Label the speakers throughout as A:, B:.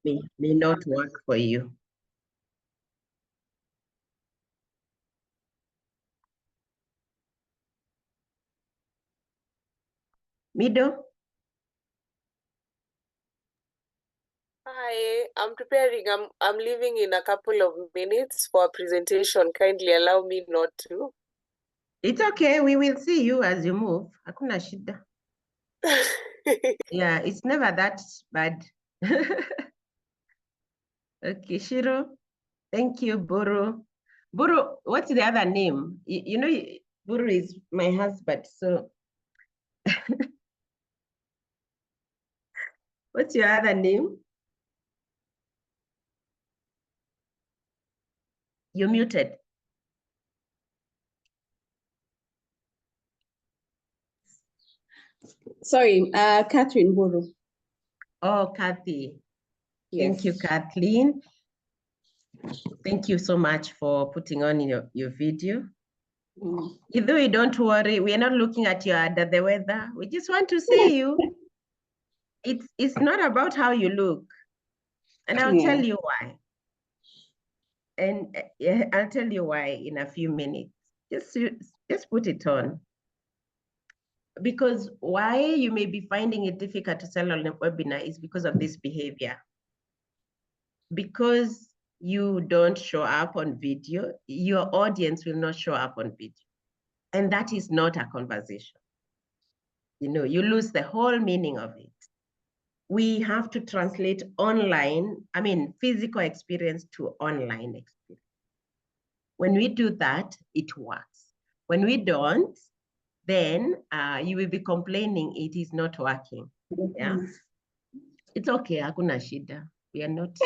A: may not work for you. Mido?
B: Hi, I'm preparing. I'm leaving in a couple of minutes for a presentation. Kindly allow me not to.
A: It's okay. We will see you as you move. Hakuna shida. Yeah, it's never that bad. Okay, Shiro. Thank you, Buru. Buru, what's the other name? You know, Buru is my husband. So what's your other name? You're muted.
C: Sorry, Catherine Buru.
A: Oh, Kathy.
C: Yes.
A: Thank you, Kathleen. Thank you so much for putting on your video. Either way, don't worry. We are not looking at you under the weather. We just want to see you. It's not about how you look. And I'll tell you why. And I'll tell you why in a few minutes. Just put it on. Because why you may be finding it difficult to sell on a webinar is because of this behavior. Because you don't show up on video, your audience will not show up on video. And that is not a conversation. You know, you lose the whole meaning of it. We have to translate physical experience to online experience. When we do that, it works. When we don't, then you will be complaining it is not working. Yeah, it's okay, hakuna shida. We are not.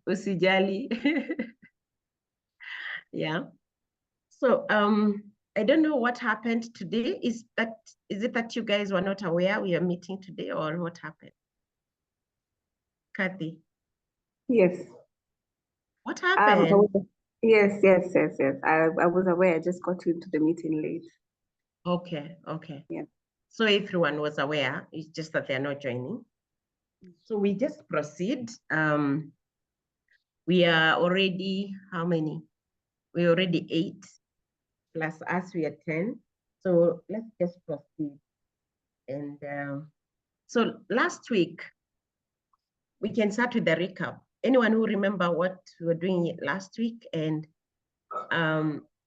A: Usijali. Yeah. So I don't know what happened today. Is it that you guys were not aware we are meeting today, or what happened? Kathy?
C: Yes.
A: What happened?
C: Yes. I was aware. I just got into the meeting late.
A: Okay.
C: Yeah.
A: So everyone was aware. It's just that they're not joining. So we just proceed. We are already, how many? We're already 8, plus us, we are 10. So let's just proceed. And so last week, we can start with the recap. Anyone who remember what we were doing last week and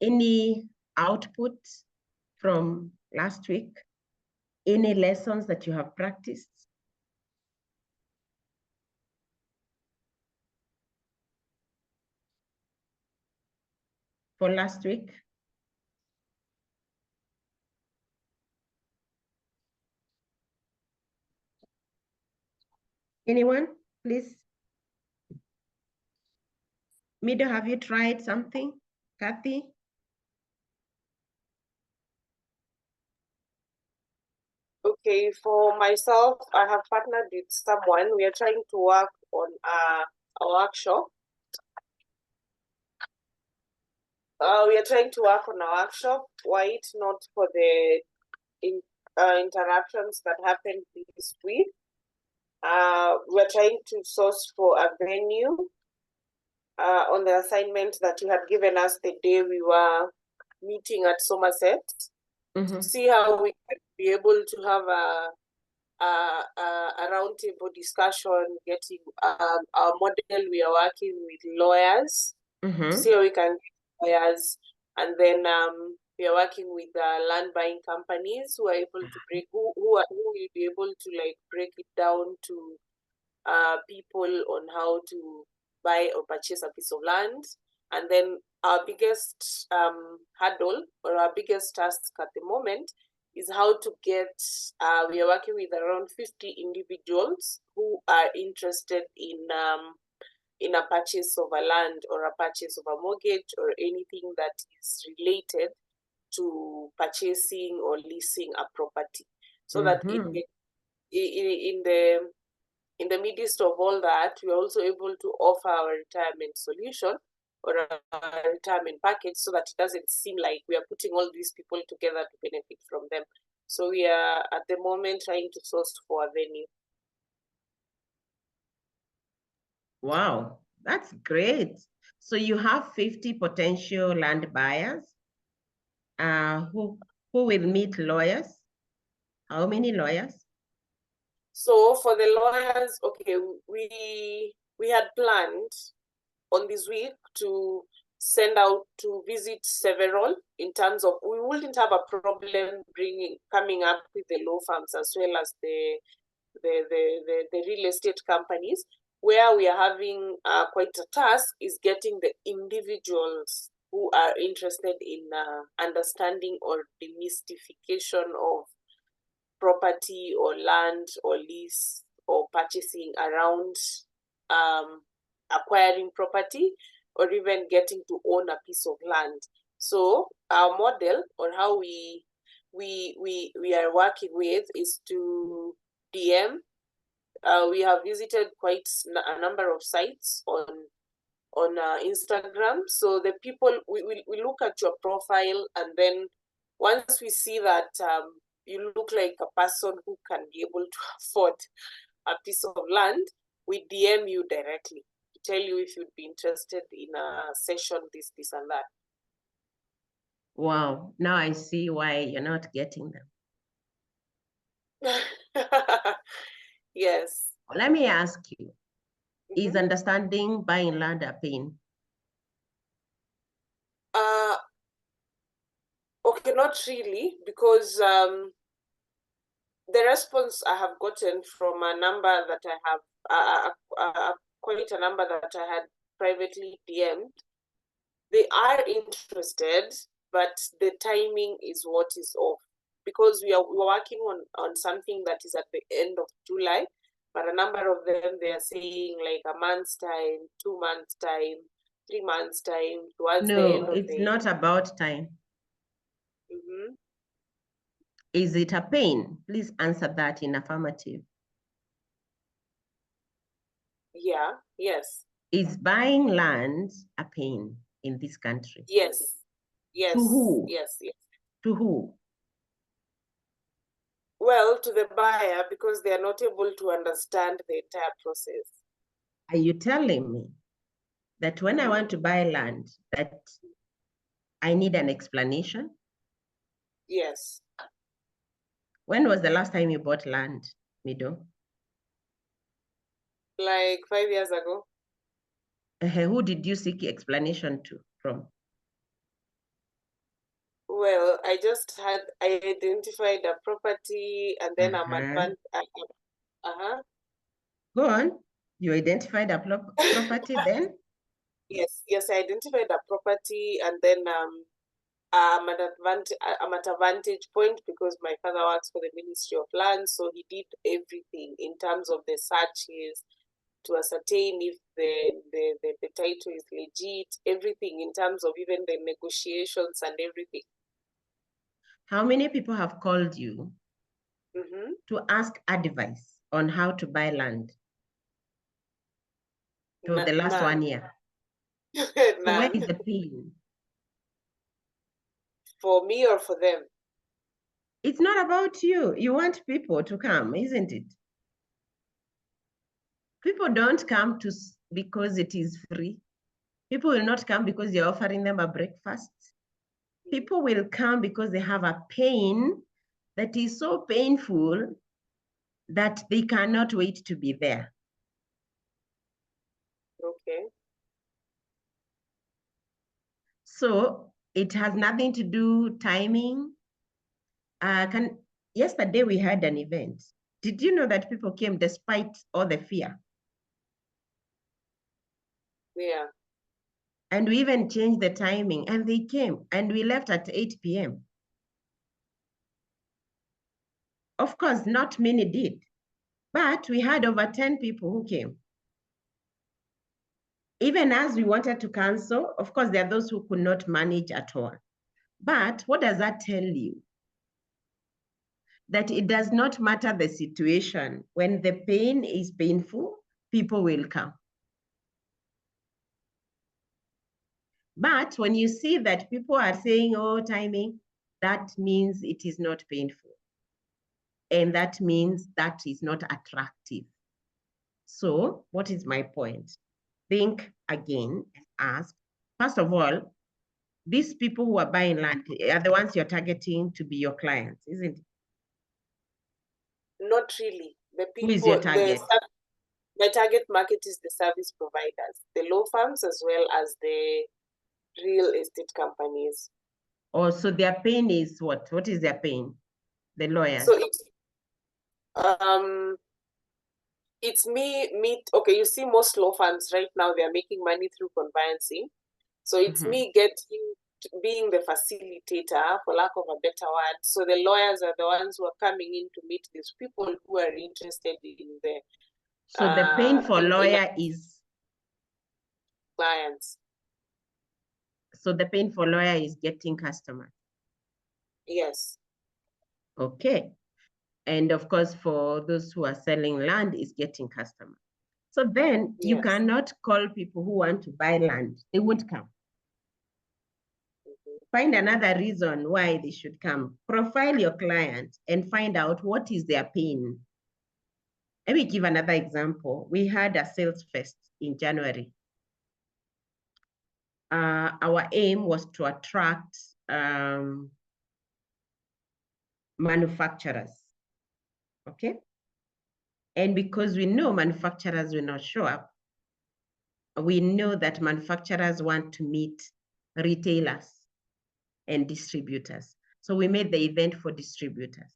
A: any output from last week, any lessons that you have practiced? For last week? Anyone, please? Mido, have you tried something? Kathy?
B: Okay, for myself, I have partnered with someone. We are trying to work on a workshop. We are trying to work on a workshop. Why it not for the interactions that happened this week? We're trying to source for a venue on the assignment that you had given us the day we were meeting at Somerset, to see how we can be able to have a roundtable discussion, getting our model. We are working with lawyers to see how we can get lawyers, and then we are working with land buying companies who are able to break, who will be able to like break it down to people on how to buy or purchase a piece of land. And then our biggest hurdle or our biggest task at the moment is how to get, we are working with around 50 individuals who are interested in a purchase of a land or a purchase of a mortgage or anything that is related to purchasing or leasing a property. So that in the midst of all that, we're also able to offer our retirement solution or a retirement package, so that it doesn't seem like we are putting all these people together to benefit from them. So we are at the moment trying to source for a venue.
A: Wow, that's great. So you have 50 potential land buyers who will meet lawyers. How many lawyers?
B: So for the lawyers, okay, we had planned on this week to send out to visit several, in terms of we wouldn't have a problem coming up with the law firms as well as the real estate companies. Where we are having quite a task is getting the individuals who are interested in understanding or demystification of property or land or lease or purchasing around acquiring property or even getting to own a piece of land. So our model or how we are working with is to DM. We have visited quite a number of sites on Instagram. So the people, we look at your profile, and then once we see that you look like a person who can be able to afford a piece of land, we DM you directly to tell you if you'd be interested in a session, this, and that.
A: Wow, now I see why you're not getting them.
B: Yes.
A: Let me ask you, is understanding buying land a pain?
B: Okay, not really, because the response I have gotten from a number that I have, quite a number that I had privately DM'd, they are interested, but the timing is what is off, because we're working on something that is at the end of July, but a number of them, they are saying like a month's time, 2 months time, 3 months time, towards the end
A: No,
B: of
A: it's
B: the
A: not about time. Is it a pain? Please answer that in affirmative.
B: Yeah, yes.
A: Is buying land a pain in this country?
B: Yes, yes.
A: To who?
B: Yes, yes.
A: To who?
B: Well, to the buyer, because they are not able to understand the entire process.
A: Are you telling me that when I want to buy land, that I need an explanation?
B: Yes.
A: When was the last time you bought land, Mido?
B: Like 5 years ago.
A: Who did you seek explanation from?
B: Well, I identified a property, and then I'm advanced.
A: Go on. You identified a property then?
B: Yes, yes, I identified a property, and then I'm at a vantage point because my father works for the Ministry of Land, so he did everything in terms of the searches to ascertain if the title is legit, everything in terms of even the negotiations and everything.
A: How many people have called you to ask advice on how to buy land for the last 1 year? So where is the pain?
B: For me or for them?
A: It's not about you. You want people to come, isn't it? People don't come because it is free. People will not come because you're offering them a breakfast. People will come because they have a pain that is so painful that they cannot wait to be there.
B: Okay.
A: So it has nothing to do timing. Yesterday we had an event. Did you know that people came despite all the fear?
B: Yeah.
A: And we even changed the timing, and they came, and we left at 8 p.m. Of course, not many did, but we had over 10 people who came. Even as we wanted to cancel, of course, there are those who could not manage at all. But what does that tell you? That it does not matter the situation. When the pain is painful, people will come. But when you see that people are saying, oh, timing, that means it is not painful. And that means that is not attractive. So what is my point? Think again and ask, first of all, these people who are buying land are the ones you're targeting to be your clients, isn't it?
B: Not really. The people,
A: Who is your target?
B: My target market is the service providers, the law firms, as well as the real estate companies.
A: Oh, so their pain is what? What is their pain? The lawyers.
B: So it's okay, you see most law firms right now, they're making money through conveyancing. So it's me being the facilitator, for lack of a better word. So the lawyers are the ones who are coming in to meet these people who are interested in the
A: so the pain for lawyer is
B: clients.
A: So the pain for lawyer is getting customers.
B: Yes.
A: Okay. And of course, for those who are selling land, is getting customers. So then you cannot call people who want to buy land. They won't come. Find another reason why they should come. Profile your client and find out what is their pain. Let me give another example. We had a sales fest in January. Our aim was to attract manufacturers, okay? And because we know manufacturers will not show up, we know that manufacturers want to meet retailers and distributors. So we made the event for distributors.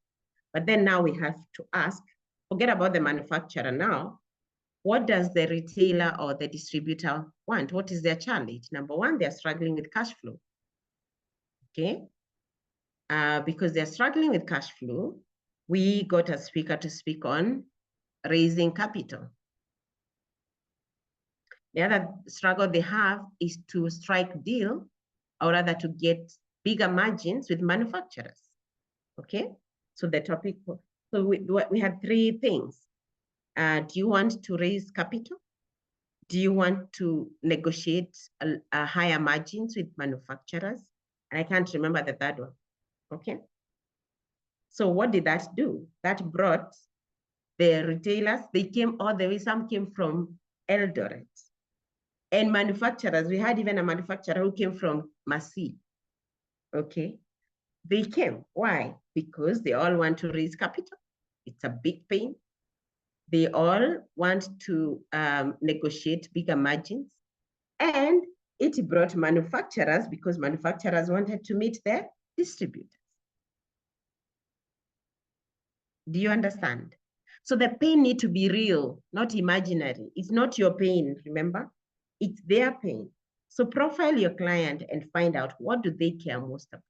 A: But then now we have to ask, forget about the manufacturer now, what does the retailer or the distributor want? What is their challenge? Number one, they're struggling with cash flow, okay? Because they're struggling with cash flow, we got a speaker to speak on raising capital. The other struggle they have is to strike deal, or rather to get bigger margins with manufacturers, okay? So the topic, so we had three things. Do you want to raise capital? Do you want to negotiate a higher margins with manufacturers? And I can't remember the third one, okay? So what did that do? That brought the retailers, they came all the way, some came from Eldoret. And manufacturers, we had even a manufacturer who came from Masi, okay? They came, why? Because they all want to raise capital. It's a big pain. They all want to negotiate bigger margins. And it brought manufacturers because manufacturers wanted to meet their distributors. Do you understand? So the pain needs to be real, not imaginary. It's not your pain, remember? It's their pain. So profile your client and find out what do they care most about.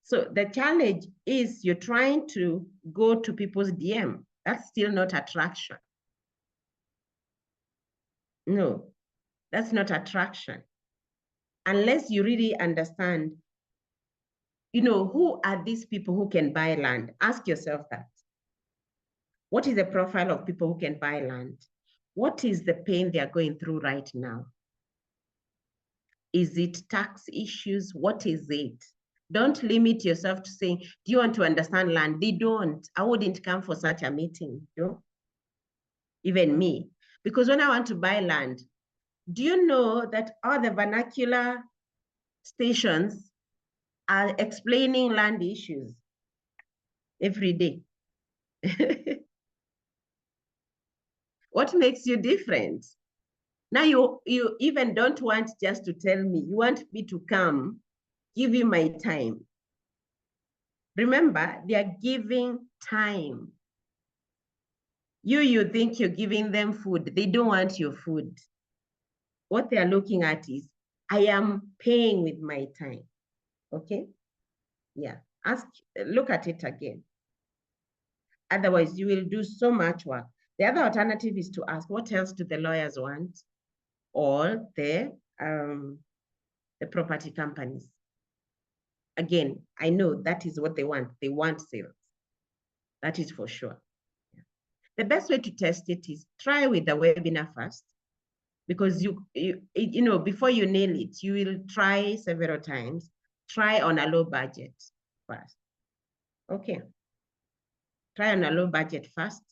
A: So the challenge is you're trying to go to people's DM. That's still not attraction. No, that's not attraction. Unless you really understand, you know, who are these people who can buy land? Ask yourself that. What is the profile of people who can buy land? What is the pain they are going through right now? Is it tax issues? What is it? Don't limit yourself to saying, do you want to understand land? They don't. I wouldn't come for such a meeting, you know? Even me. Because when I want to buy land, do you know that all the vernacular stations are explaining land issues every day? What makes you different? Now you even don't want just to tell me, you want me to come, give you my time. Remember, they are giving time. You think you're giving them food. They don't want your food. What they are looking at is, I am paying with my time, okay? Yeah, look at it again. Otherwise, you will do so much work. The other alternative is to ask, what else do the lawyers want? Or the property companies. Again, I know that is what they want. They want sales. That is for sure. Yeah. The best way to test it is try with the webinar first, because you know, before you nail it, you will try several times try on a low budget first. Okay. Try on a low budget first.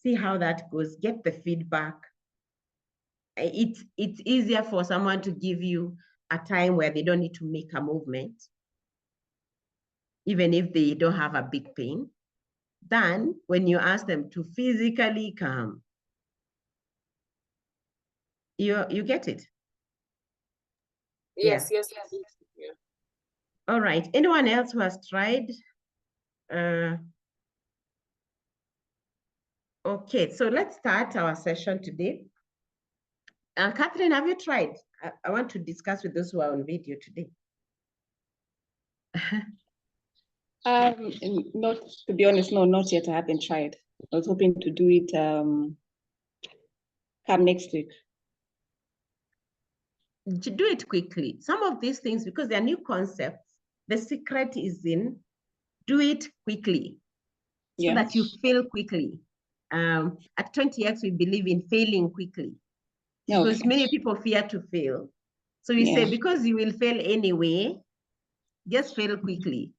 A: See how that goes. Get the feedback. It's easier for someone to give you a time where they don't need to make a movement, even if they don't have a big pain, than when you ask them to physically come. You get it?
B: Yes,
A: Yeah.
B: yes, yes. Yeah.
A: All right. Anyone else who has tried? Okay, so let's start our session today. Catherine, have you tried? I want to discuss with those who are on video today.
C: Not, to be honest, no, not yet. I haven't tried. I was hoping to do it come next week.
A: Do it quickly. Some of these things, because they're new concepts, the secret is in do it quickly so that you fail quickly. At 20X, we believe in failing quickly because many people fear to fail. So we say, because you will fail anyway, just fail quickly.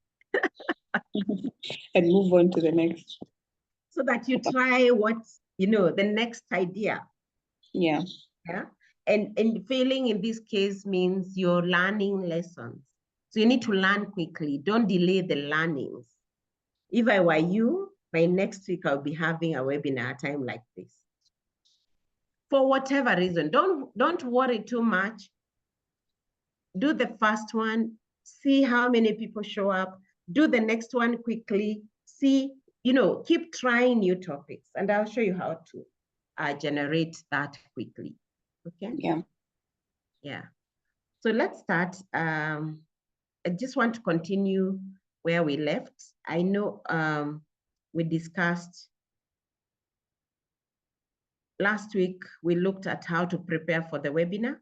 C: And move on to the next.
A: So that you try what's, the next idea.
C: Yeah.
A: Yeah. And failing in this case means you're learning lessons. So you need to learn quickly. Don't delay the learnings. If I were you, by next week, I'll be having a webinar time like this. For whatever reason, don't worry too much. Do the first one, see how many people show up, do the next one quickly, see, keep trying new topics, and I'll show you how to generate that quickly. Okay?
C: Yeah.
A: Yeah. So let's start. I just want to continue where we left. I know we discussed last week, we looked at how to prepare for the webinar.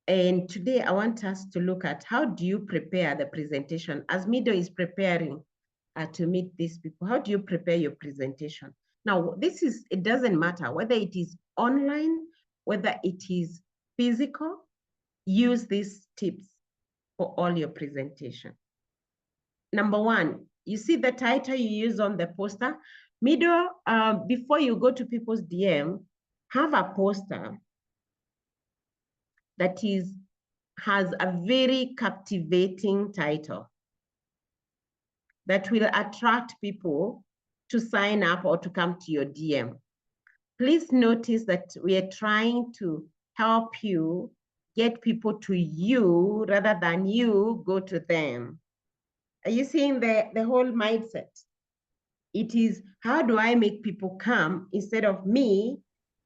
A: And today I want us to look at how do you prepare the presentation as Mido is preparing to meet these people. How do you prepare your presentation? Now, it doesn't matter whether it is online, whether it is physical, use these tips for all your presentation. Number one, you see the title you use on the poster. Mido, before you go to people's DM, have a poster that has a very captivating title that will attract people to sign up or to come to your DM. Please notice that we are trying to help you get people to you rather than you go to them. Are you seeing the whole mindset? It is, how do I make people come instead of me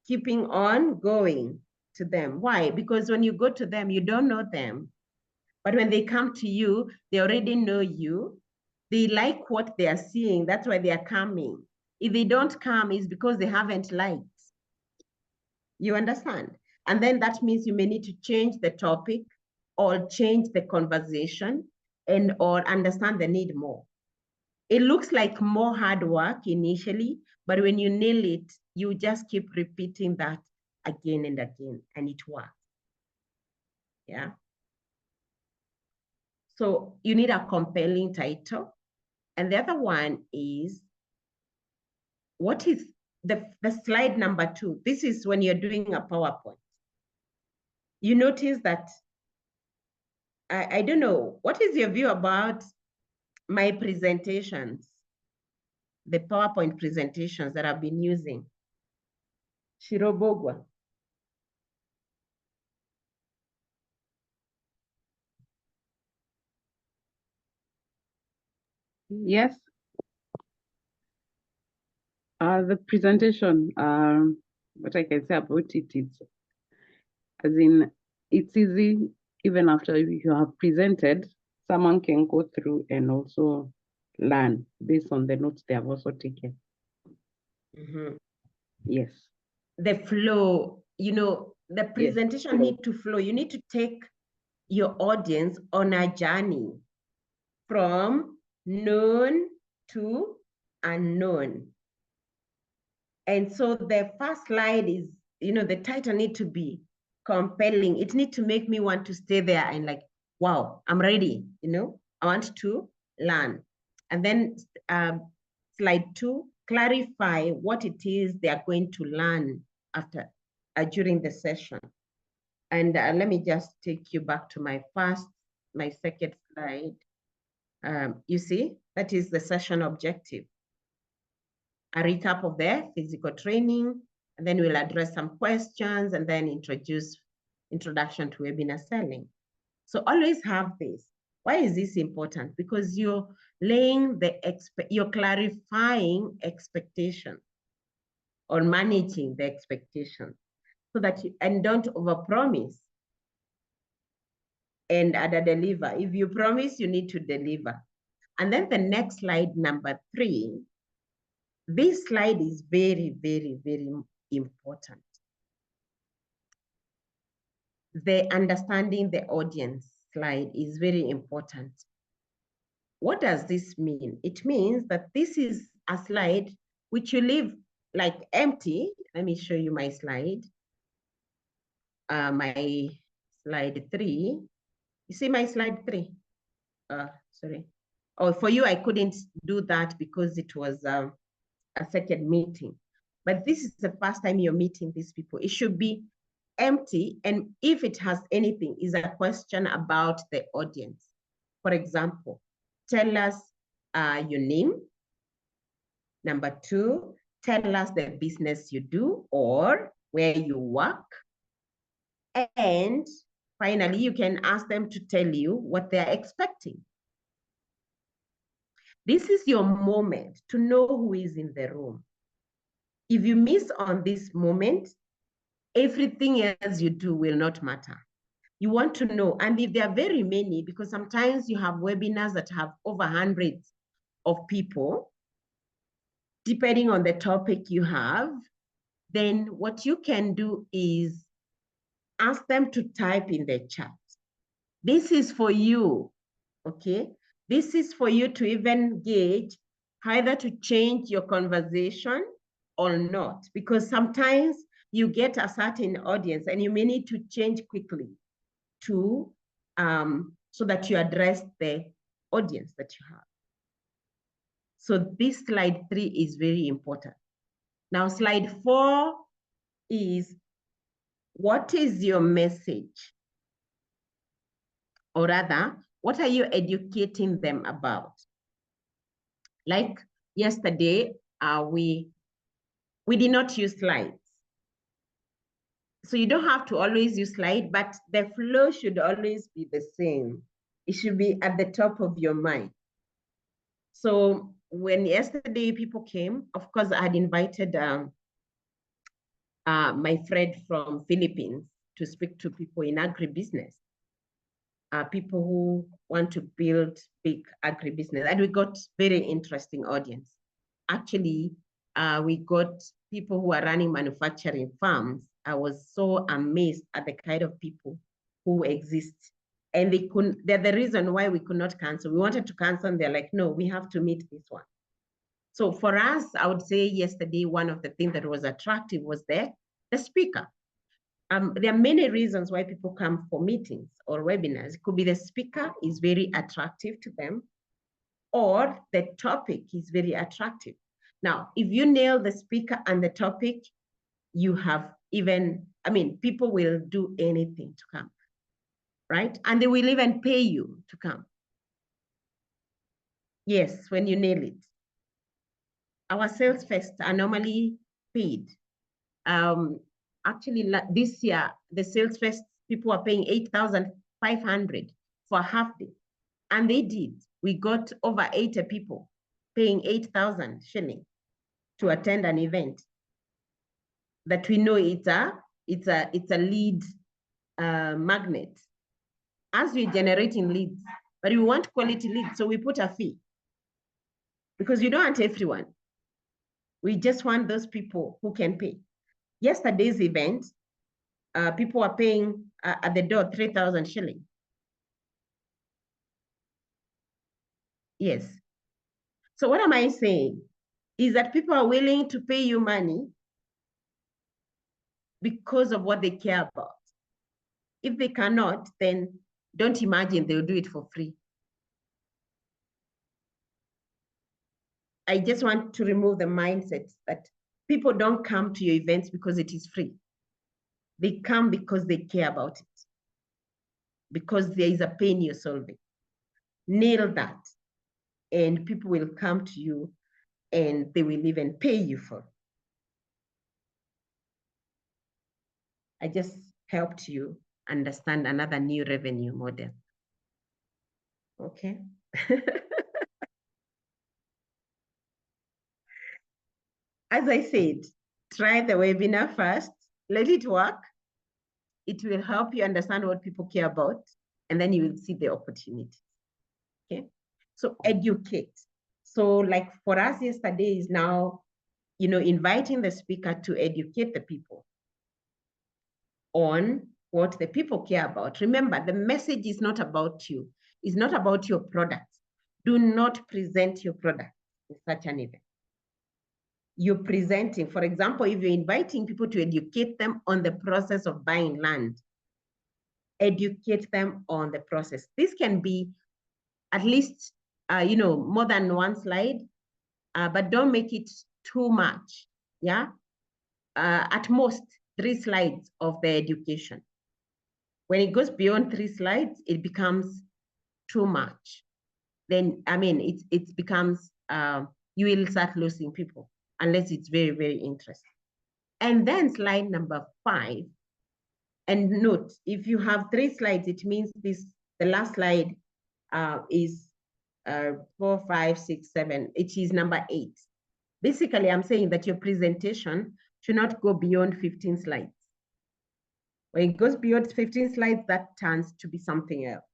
A: keeping on going to them? Why? Because when you go to them, you don't know them. But when they come to you, they already know you. They like what they are seeing. That's why they are coming. If they don't come, it's because they haven't liked. You understand? And then that means you may need to change the topic or change the conversation or understand the need more. It looks like more hard work initially, but when you nail it, you just keep repeating that again and again, and it works. Yeah. So you need a compelling title. And the other one is, what is the slide number 2? This is when you're doing a PowerPoint. You notice that, I don't know, what is your view about my presentations, the PowerPoint presentations that I've been using? Shirobogwa.
C: Yes. The presentation, what I can say about it is, as in, it's easy, even after you have presented, someone can go through and also learn based on the notes they have also taken.
A: Mm-hmm.
C: Yes.
A: The flow, the presentation need to flow. You need to take your audience on a journey from known to unknown. And so the first slide is, the title need to be compelling. It need to make me want to stay there and like, wow, I'm ready, I want to learn. And then slide 2, clarify what it is they are going to learn after, during the session. And let me just take you back to my second slide. You see, that is the session objective. A recap of their physical training, and then we'll address some questions and then introduction to webinar selling. So always have this. Why is this important? Because you're you're clarifying expectation or managing the expectation so that and don't overpromise and under-deliver. If you promise, you need to deliver. And then the next slide, number 3, this slide is very, very, very important. The understanding the audience slide is very important. What does this mean? It means that this is a slide which you leave like empty. Let me show you my slide. My slide 3. You see my slide 3? Sorry. Oh, for you, I couldn't do that because it was a second meeting. But this is the first time you're meeting these people. It should be empty. And if it has anything, is a question about the audience. For example, tell us your name. Number 2, tell us the business you do or where you work. And finally, you can ask them to tell you what they're expecting. This is your moment to know who is in the room. If you miss on this moment, everything else you do will not matter. You want to know, and if there are very many, because sometimes you have webinars that have over hundreds of people, depending on the topic you have, then what you can do is ask them to type in the chat. This is for you, okay? This is for you to even gauge either to change your conversation or not, because sometimes you get a certain audience and you may need to change quickly to so that you address the audience that you have. So this slide 3 is very important. Now slide 4 is, what is your message? Or rather, what are you educating them about? Like yesterday, we did not use slides. So you don't have to always use slide, but the flow should always be the same. It should be at the top of your mind. So when yesterday people came, of course, I had invited my friend from Philippines to speak to people in agribusiness, people who want to build big agribusiness. And we got very interesting audience. Actually, we got people who are running manufacturing farms. I was so amazed at the kind of people who exist. And they're the reason why we could not cancel. We wanted to cancel and they're like, no, we have to meet this one. So for us, I would say yesterday, one of the things that was attractive was the speaker. There are many reasons why people come for meetings or webinars. It could be the speaker is very attractive to them, or the topic is very attractive. Now, if you nail the speaker and the topic, you have people will do anything to come, right? And they will even pay you to come. Yes, when you nail it. Our sales fests are normally paid. Actually, this year, the sales fest, people are paying 8,500 for a half day. And they did. We got over 80 people paying 8,000 shillings to attend an event that we know it's a lead magnet. As we're generating leads, but we want quality leads, so we put a fee. Because you don't want everyone. We just want those people who can pay. Yesterday's event, people are paying at the door 3,000 shillings. Yes. So what am I saying? Is that people are willing to pay you money because of what they care about. If they cannot, then Don't imagine they'll do it for free. I just want to remove the mindset that people don't come to your events because it is free. They come because they care about it, because there is a pain you're solving. Nail that, and people will come to you and they will even pay you for it. I just helped you understand another new revenue model. Okay. As I said, try the webinar first, let it work. It will help you understand what people care about, and then you will see the opportunities. Okay. So educate. So like for us yesterday is now, inviting the speaker to educate the people on what the people care about. Remember, the message is not about you. It's not about your products. Do not present your product in such an event. You're presenting, for example, if you're inviting people to educate them on the process of buying land, educate them on the process. This can be at least, more than one slide, but don't make it too much. Yeah. At most 3 slides of the education. When it goes beyond 3 slides, it becomes too much. Then, it becomes, you will start losing people unless it's very, very interesting. And then slide number 5, and note, if you have 3 slides, it means the last slide is 4, 5, 6, 7. It is number 8. Basically, I'm saying that your presentation should not go beyond 15 slides. When it goes beyond 15 slides, that turns to be something else,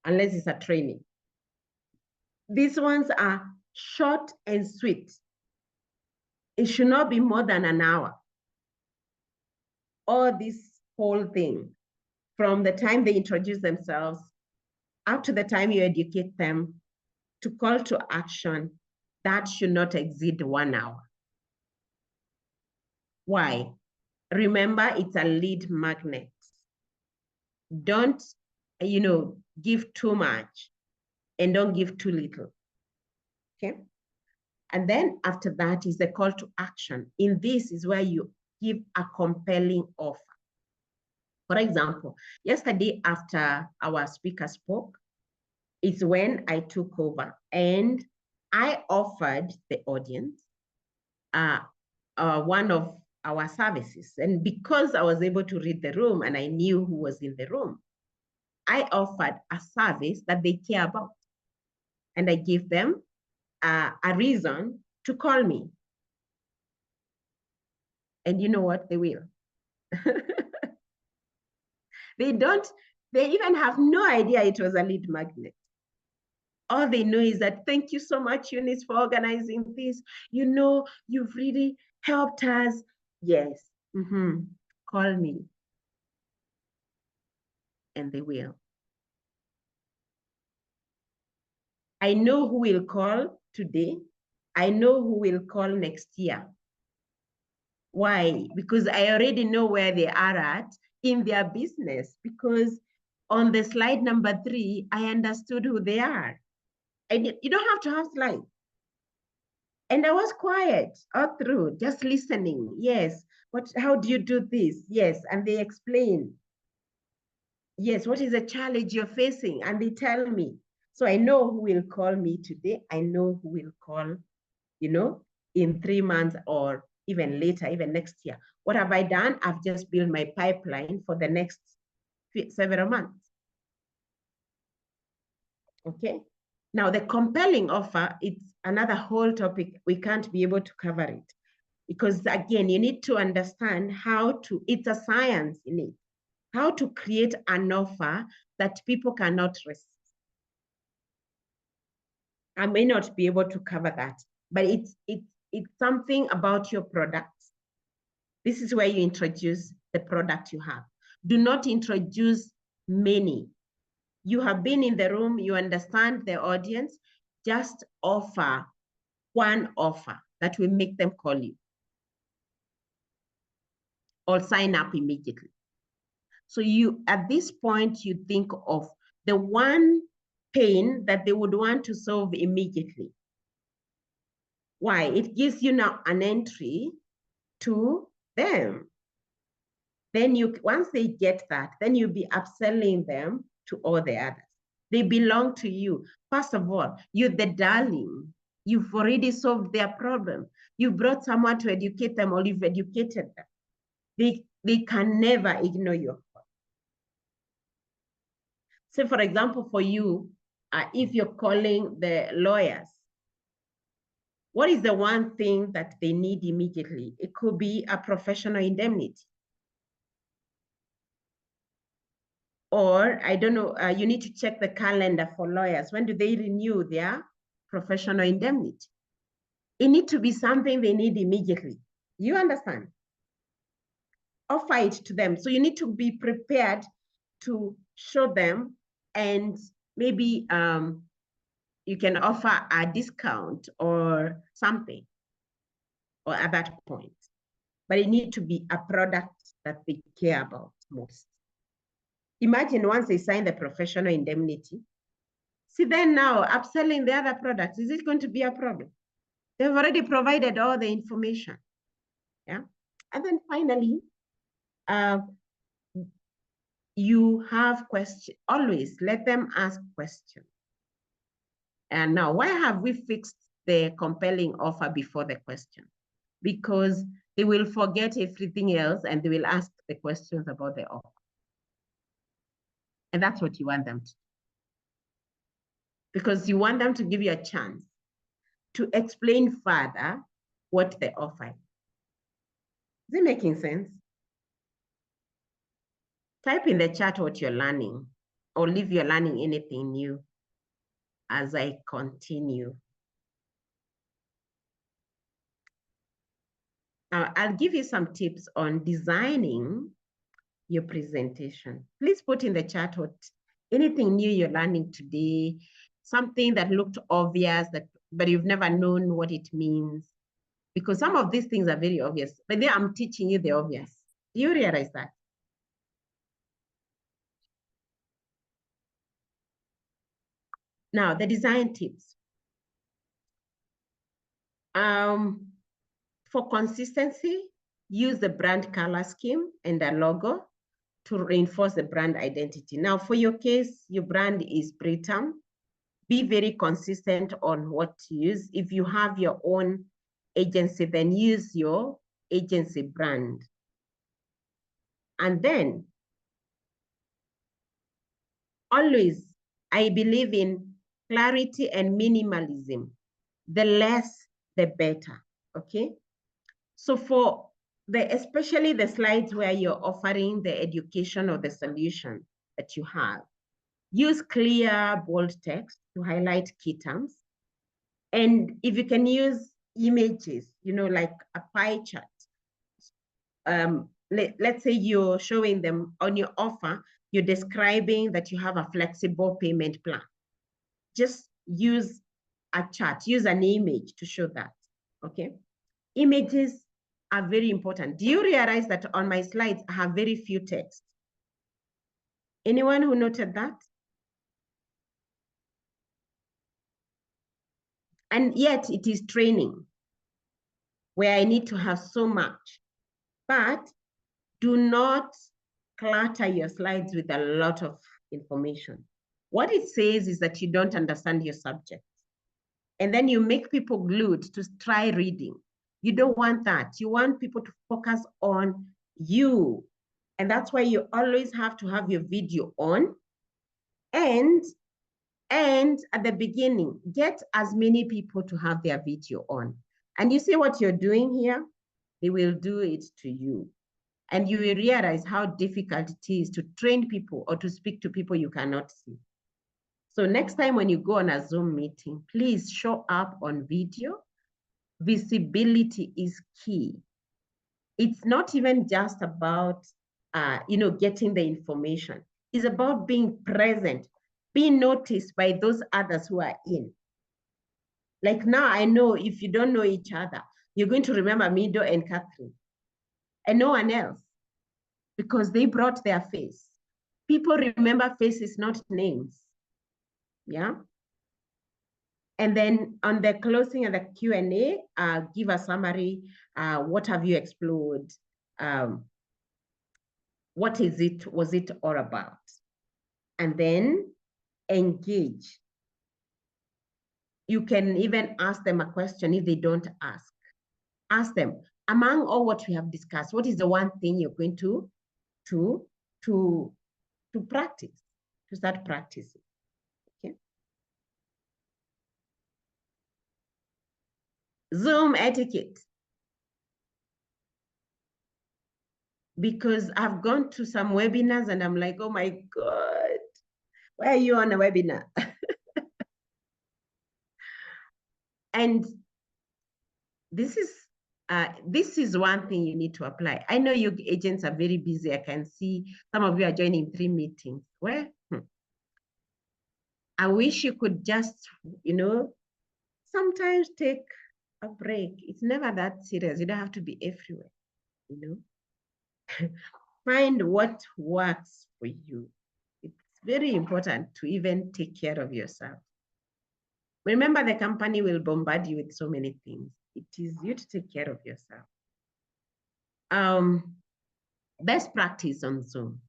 A: unless it's a training. These ones are short and sweet. It should not be more than an hour. Or this whole thing, from the time they introduce themselves, up to the time you educate them, to call to action, that should not exceed 1 hour. Why? Remember, it's a lead magnet. Don't, give too much and don't give too little. Okay? And then after that is the call to action. In this is where you give a compelling offer. For example, yesterday after our speaker spoke, is when I took over and I offered the audience one of our services. And because I was able to read the room and I knew who was in the room, I offered a service that they care about. And I gave them a reason to call me. And you know what? They will. They even have no idea it was a lead magnet. All they know is that, thank you so much, Eunice, for organizing this. You've really helped us. Yes. Call me. And they will. I know who will call today. I know who will call next year. Why? Because I already know where they are at in their business. Because on the slide number 3, I understood who they are. And you don't have to have slides. And I was quiet all through, just listening. Yes. How do you do this? Yes. And they explain. Yes. What is the challenge you're facing? And they tell me. So I know who will call me today. I know who will call, in 3 months or even later, even next year. What have I done? I've just built my pipeline for the next several months. Okay. Now, the compelling offer, it's another whole topic. We can't be able to cover it because, again, you need to understand it's a science in it, how to create an offer that people cannot resist. I may not be able to cover that, but it's something about your product. This is where you introduce the product you have. Do not introduce many. You have been in the room, you understand the audience, just offer one offer that will make them call you or sign up immediately. So at this point, you think of the one pain that they would want to solve immediately. Why? It gives you now an entry to them. Then once they get that, then you'll be upselling them to all the others. They belong to you. First of all, you're the darling. You've already solved their problem. You brought someone to educate them, or you've educated them. They can never ignore your call. So for example, for you, if you're calling the lawyers, what is the one thing that they need immediately? It could be a professional indemnity. Or I don't know, you need to check the calendar for lawyers. When do they renew their professional indemnity? It needs to be something they need immediately. You understand? Offer it to them. So you need to be prepared to show them, and maybe you can offer a discount or something or at that point. But it needs to be a product that they care about most. Imagine once they sign the professional indemnity, see then now upselling the other products, is it going to be a problem? They've already provided all the information. Yeah. And then finally, you have questions. Always let them ask questions. And now, why have we fixed the compelling offer before the question? Because they will forget everything else and they will ask the questions about the offer. And that's what you want them to do. Because you want them to give you a chance to explain further what the offer is. Is it making sense? Type in the chat what you're learning, or if you're learning anything new as I continue. Now, I'll give you some tips on designing your presentation. Please put in the chat what anything new you're learning today, something that looked obvious, but you've never known what it means. Because some of these things are very obvious, but then I'm teaching you the obvious. Do you realize that? Now, the design tips. For consistency, use the brand color scheme and the logo to reinforce the brand identity. Now, for your case, your brand is Britam. Be very consistent on what to use. If you have your own agency, then use your agency brand. And then, always, I believe in clarity and minimalism. The less, the better, okay? So for especially the slides where you're offering the education or the solution that you have, use clear, bold text to highlight key terms. And if you can use images, like a pie chart. Let's say you're showing them on your offer, you're describing that you have a flexible payment plan. Just use a chart, use an image to show that, okay? Images are very important. Do you realize that on my slides, I have very few text? Anyone who noted that? And yet it is training where I need to have so much. But do not clutter your slides with a lot of information. What it says is that you don't understand your subject. And then you make people glued to try reading. You don't want that. You want people to focus on you. And that's why you always have to have your video on. And at the beginning, get as many people to have their video on. And you see what you're doing here? They will do it to you. And you will realize how difficult it is to train people or to speak to people you cannot see. So next time when you go on a Zoom meeting, please show up on video. Visibility is key. It's not even just about, getting the information. It's about being present, being noticed by those others who are in. Like now, I know if you don't know each other, you're going to remember Mido and Catherine and no one else because they brought their face. People remember faces, not names. Yeah. And then on the closing and the Q&A, give a summary. What have you explored? What was it all about? And then engage. You can even ask them a question if they don't ask. Ask them, among all what we have discussed, what is the one thing you're going to practice, to start practicing? Okay. Zoom etiquette. Because I've gone to some webinars and I'm like, oh my God, why are you on a webinar? And this is one thing you need to apply. I know you agents are very busy. I can see some of you are joining 3 meetings. Well, I wish you could just, sometimes take a break. It's never that serious. You don't have to be everywhere, Find what works for you. It's very important to even take care of yourself. Remember, the company will bombard you with so many things. It is you to take care of yourself. Best practice on Zoom.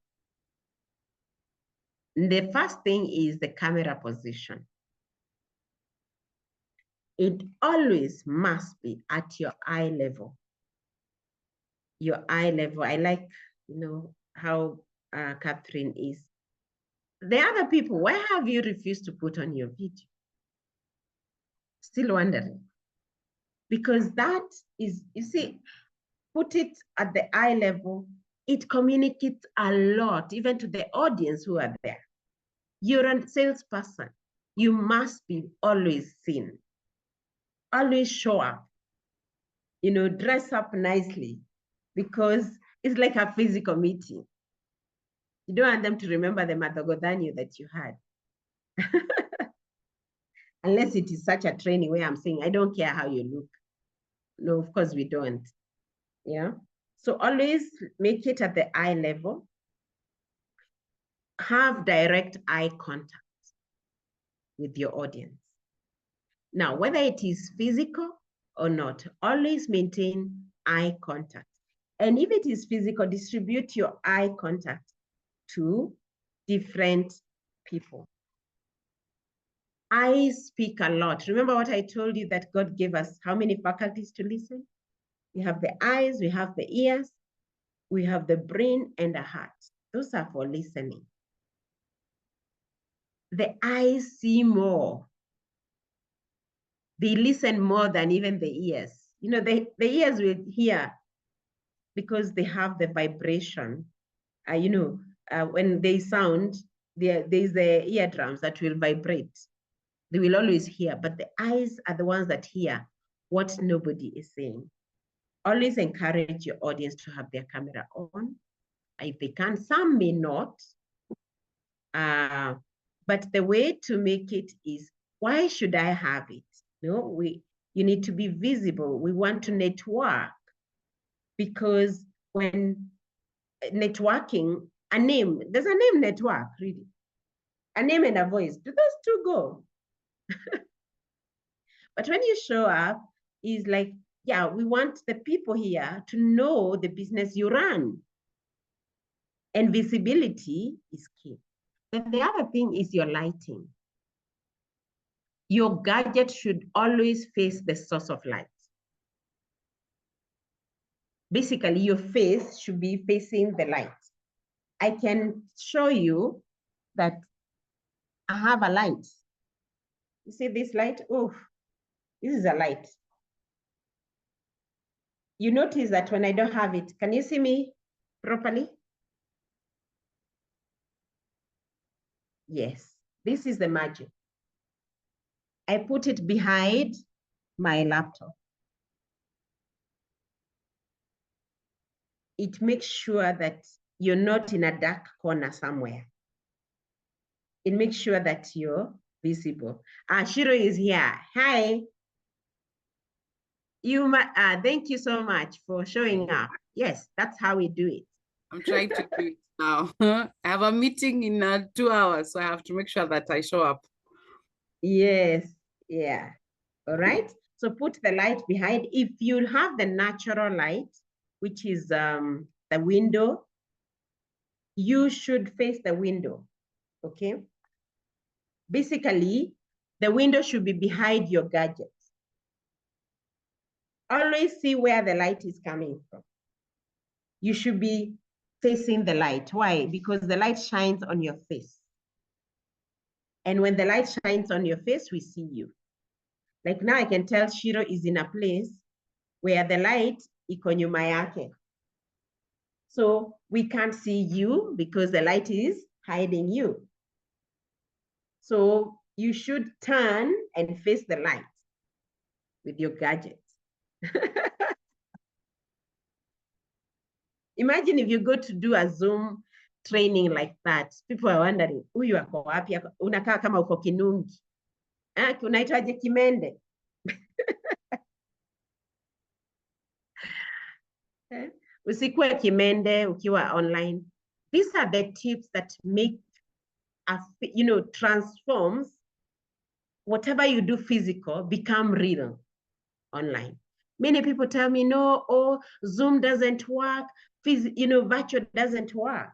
A: The first thing is the camera position. It always must be at your eye level. Your eye level. I like, how Catherine is. The other people, why have you refused to put on your video? Still wondering. Because that is, you see, put it at the eye level, it communicates a lot, even to the audience who are there. You're a salesperson. You must be always seen. Always show up. Dress up nicely, because it's like a physical meeting. You don't want them to remember the Madagodanya that you had. Unless it is such a training where I'm saying, I don't care how you look. No, of course we don't. Yeah. So always make it at the eye level. Have direct eye contact with your audience. Now, whether it is physical or not, always maintain eye contact. And if it is physical, distribute your eye contact to different people. Eyes speak a lot. Remember what I told you, that God gave us how many faculties to listen? We have the eyes, we have the ears, we have the brain and the heart. Those are for listening. The eyes see more. They listen more than even the ears. The ears will hear because they have the vibration. When they sound, there's the eardrums that will vibrate. They will always hear, but the eyes are the ones that hear what nobody is saying. Always encourage your audience to have their camera on. If they can, some may not. But the way to make it is, why should I have it? You need to be visible. We want to network, because when networking, there's a name network, really. A name and a voice. Do those two go? But when you show up, it's like, yeah, we want the people here to know the business you run. And visibility is key. Then the other thing is your lighting. Your gadget should always face the source of light. Basically, your face should be facing the light. I can show you that I have a light. You see this light? Oh, this is a light. You notice that when I don't have it, can you see me properly? Yes, this is the magic. I put it behind my laptop. It makes sure that you're not in a dark corner somewhere. It makes sure that you're visible. Shiro is here. Hi. Thank you so much for showing up. Yes, that's how we do it.
D: I'm trying to do it.
C: now. I have a meeting in 2 hours, so I have to make sure that I show up.
A: Yes, yeah. All right. So put the light behind. If you have the natural light, which is the window, you should face the window. Okay. Basically, the window should be behind your gadget. Always see where the light is coming from. You should be facing the light. Why? Because the light shines on your face. And when the light shines on your face, we see you. Like now I can tell Shiro is in a place where the light iko nyuma yake. So we can't see you because the light is hiding you. So you should turn and face the light with your gadget. Imagine if you go to do a Zoom training like that. People are wondering, huyu ako wapi? Unakaa kama uko Kinungi. Unaitwaje Kimende? Usikuwe Kimende ukiwa online. These are the tips that make, transforms whatever you do physical become real online. Many people tell me, no, Zoom doesn't work. Virtual doesn't work.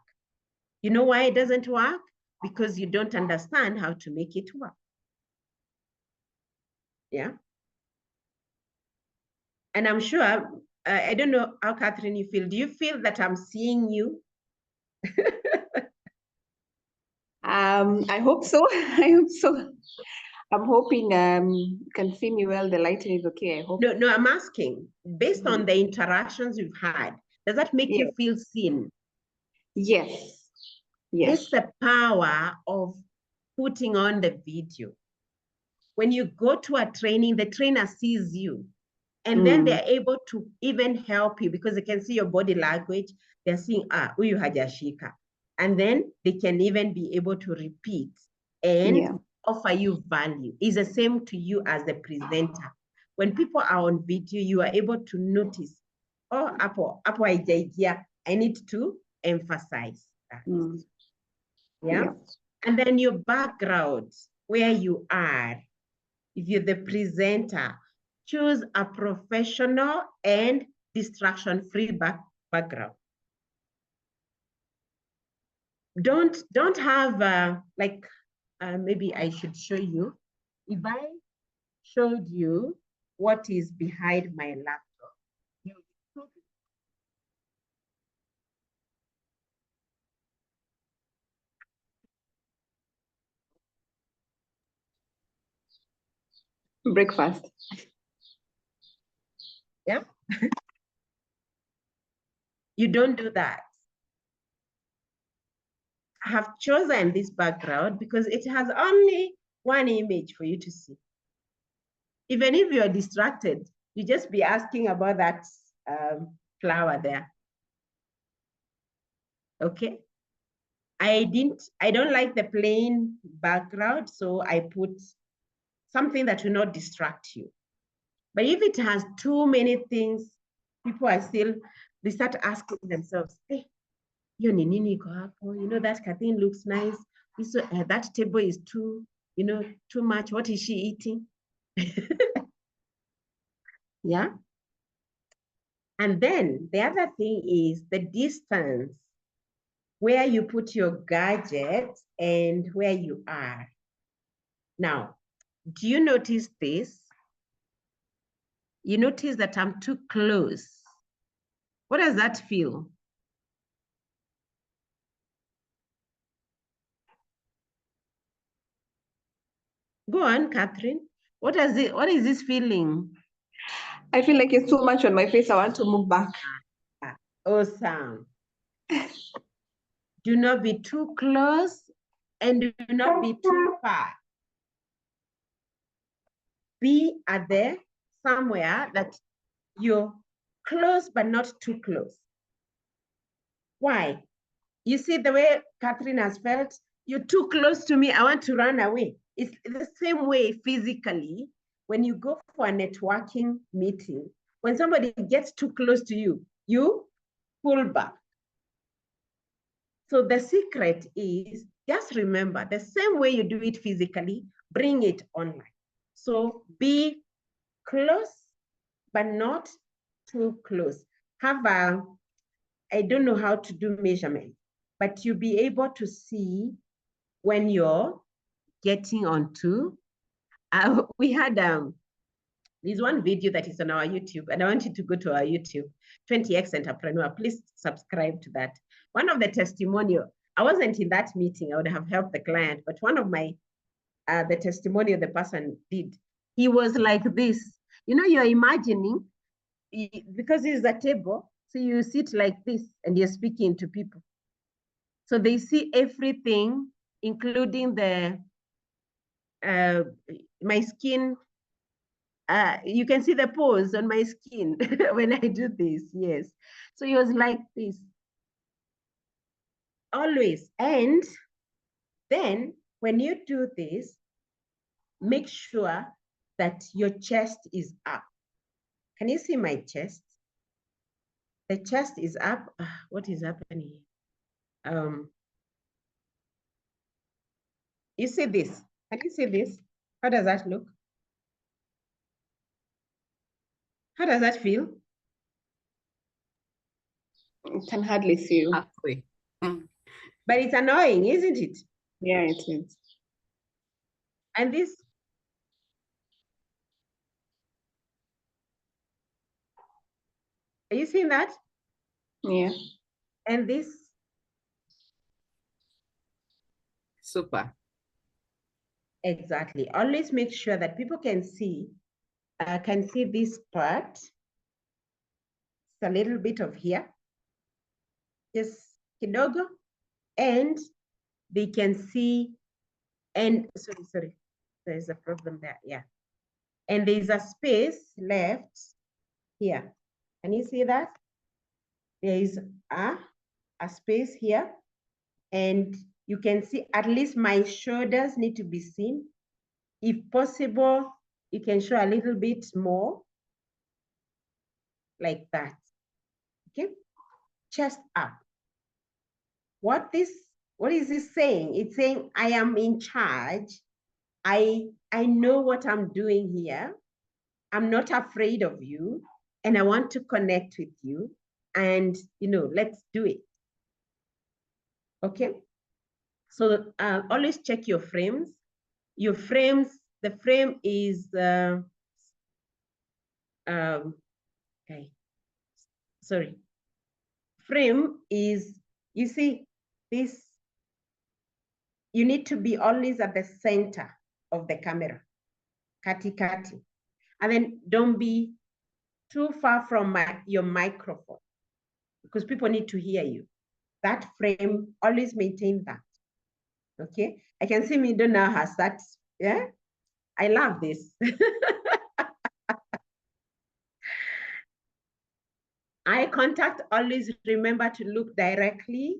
A: You know why it doesn't work? Because you don't understand how to make it work. Yeah. And I'm sure, I don't know how, Catherine, you feel. Do you feel that I'm seeing you?
D: I hope so. I hope so. I'm hoping you can see me well. The lighting is okay, I hope.
A: No, I'm asking, based on the interactions you've had, does that make you feel seen?
D: Yes.
A: This is the power of putting on the video. When you go to a training, the trainer sees you. And then they're able to even help you because they can see your body language. They're seeing, huyu hajashika. And then they can even be able to repeat and offer you value. It's the same to you as the presenter. When people are on video, you are able to notice, apo haijaigia, I need to emphasize that. Yeah? And then your background, where you are. If you're the presenter, choose a professional and distraction-free background. Don't have maybe I should show you. If I showed you what is behind my laptop,
D: breakfast.
A: Yeah. You don't do that. I have chosen this background because it has only one image for you to see. Even if you're distracted, you just be asking about that flower there. Okay. I don't like the plain background, so I put something that will not distract you. But if it has too many things, people are still, they start asking themselves, hey, hiyo ni nini iko hapo? That Kathleen looks nice. That table is too much. What is she eating? Yeah. And then the other thing is the distance where you put your gadget and where you are. Now, do you notice this? You notice that I'm too close. What does that feel? Go on, Catherine. What is this feeling?
D: I feel like it's too much on my face. I want to move back.
A: Awesome. Do not be too close and do not be too far. Be at there somewhere that you're close but not too close. Why? You see the way Catherine has felt? You're too close to me. I want to run away. It's the same way physically when you go for a networking meeting. When somebody gets too close to you, you pull back. So the secret is just remember the same way you do it physically, bring it online. So be close, but not too close. Have a, I don't know how to do measurement, but you'll be able to see when you're getting onto, we had there's one video that is on our YouTube, and I want you to go to our YouTube, 20X Entrepreneur. Please subscribe to that. One of the testimonial, I wasn't in that meeting, I would have helped the client, but one of my, the testimonial the person did, he was like this. You know, you're imagining, because it's a table, so you sit like this and you're speaking to people. So they see everything, including the, my skin. You can see the pores on my skin when I do this, yes. So it was like this, always. And then when you do this, make sure that your chest is up. Can you see my chest? The chest is up. What is happening? You see this? Can you see this? How does that look? How does that feel?
D: I can hardly see you.
C: Halfway.
A: But it's annoying, isn't it?
D: Yeah, it is.
A: And this, are you seeing that?
D: Yeah.
A: And this,
C: Super.
A: exactly. Always make sure that people can see this part. It's a little bit of here, just kidogo, and they can see, and sorry, there's a problem there, yeah. And there's a space left here. Can you see that? There is a space here, and you can see at least my shoulders need to be seen. If possible, you can show a little bit more, like that, okay? Chest up. What is this saying? It's saying, I am in charge. I know what I'm doing here. I'm not afraid of you, and I want to connect with you, and let's do it. Okay? So always check your frames. Your frames, the frame is okay. Sorry. Frame is, you see, this, you need to be always at the center of the camera, kati. And then don't be too far from your microphone, because people need to hear you. That frame, always maintain that. Okay? I can see Mido now has that. Yeah? I love this. Eye contact, always remember to look directly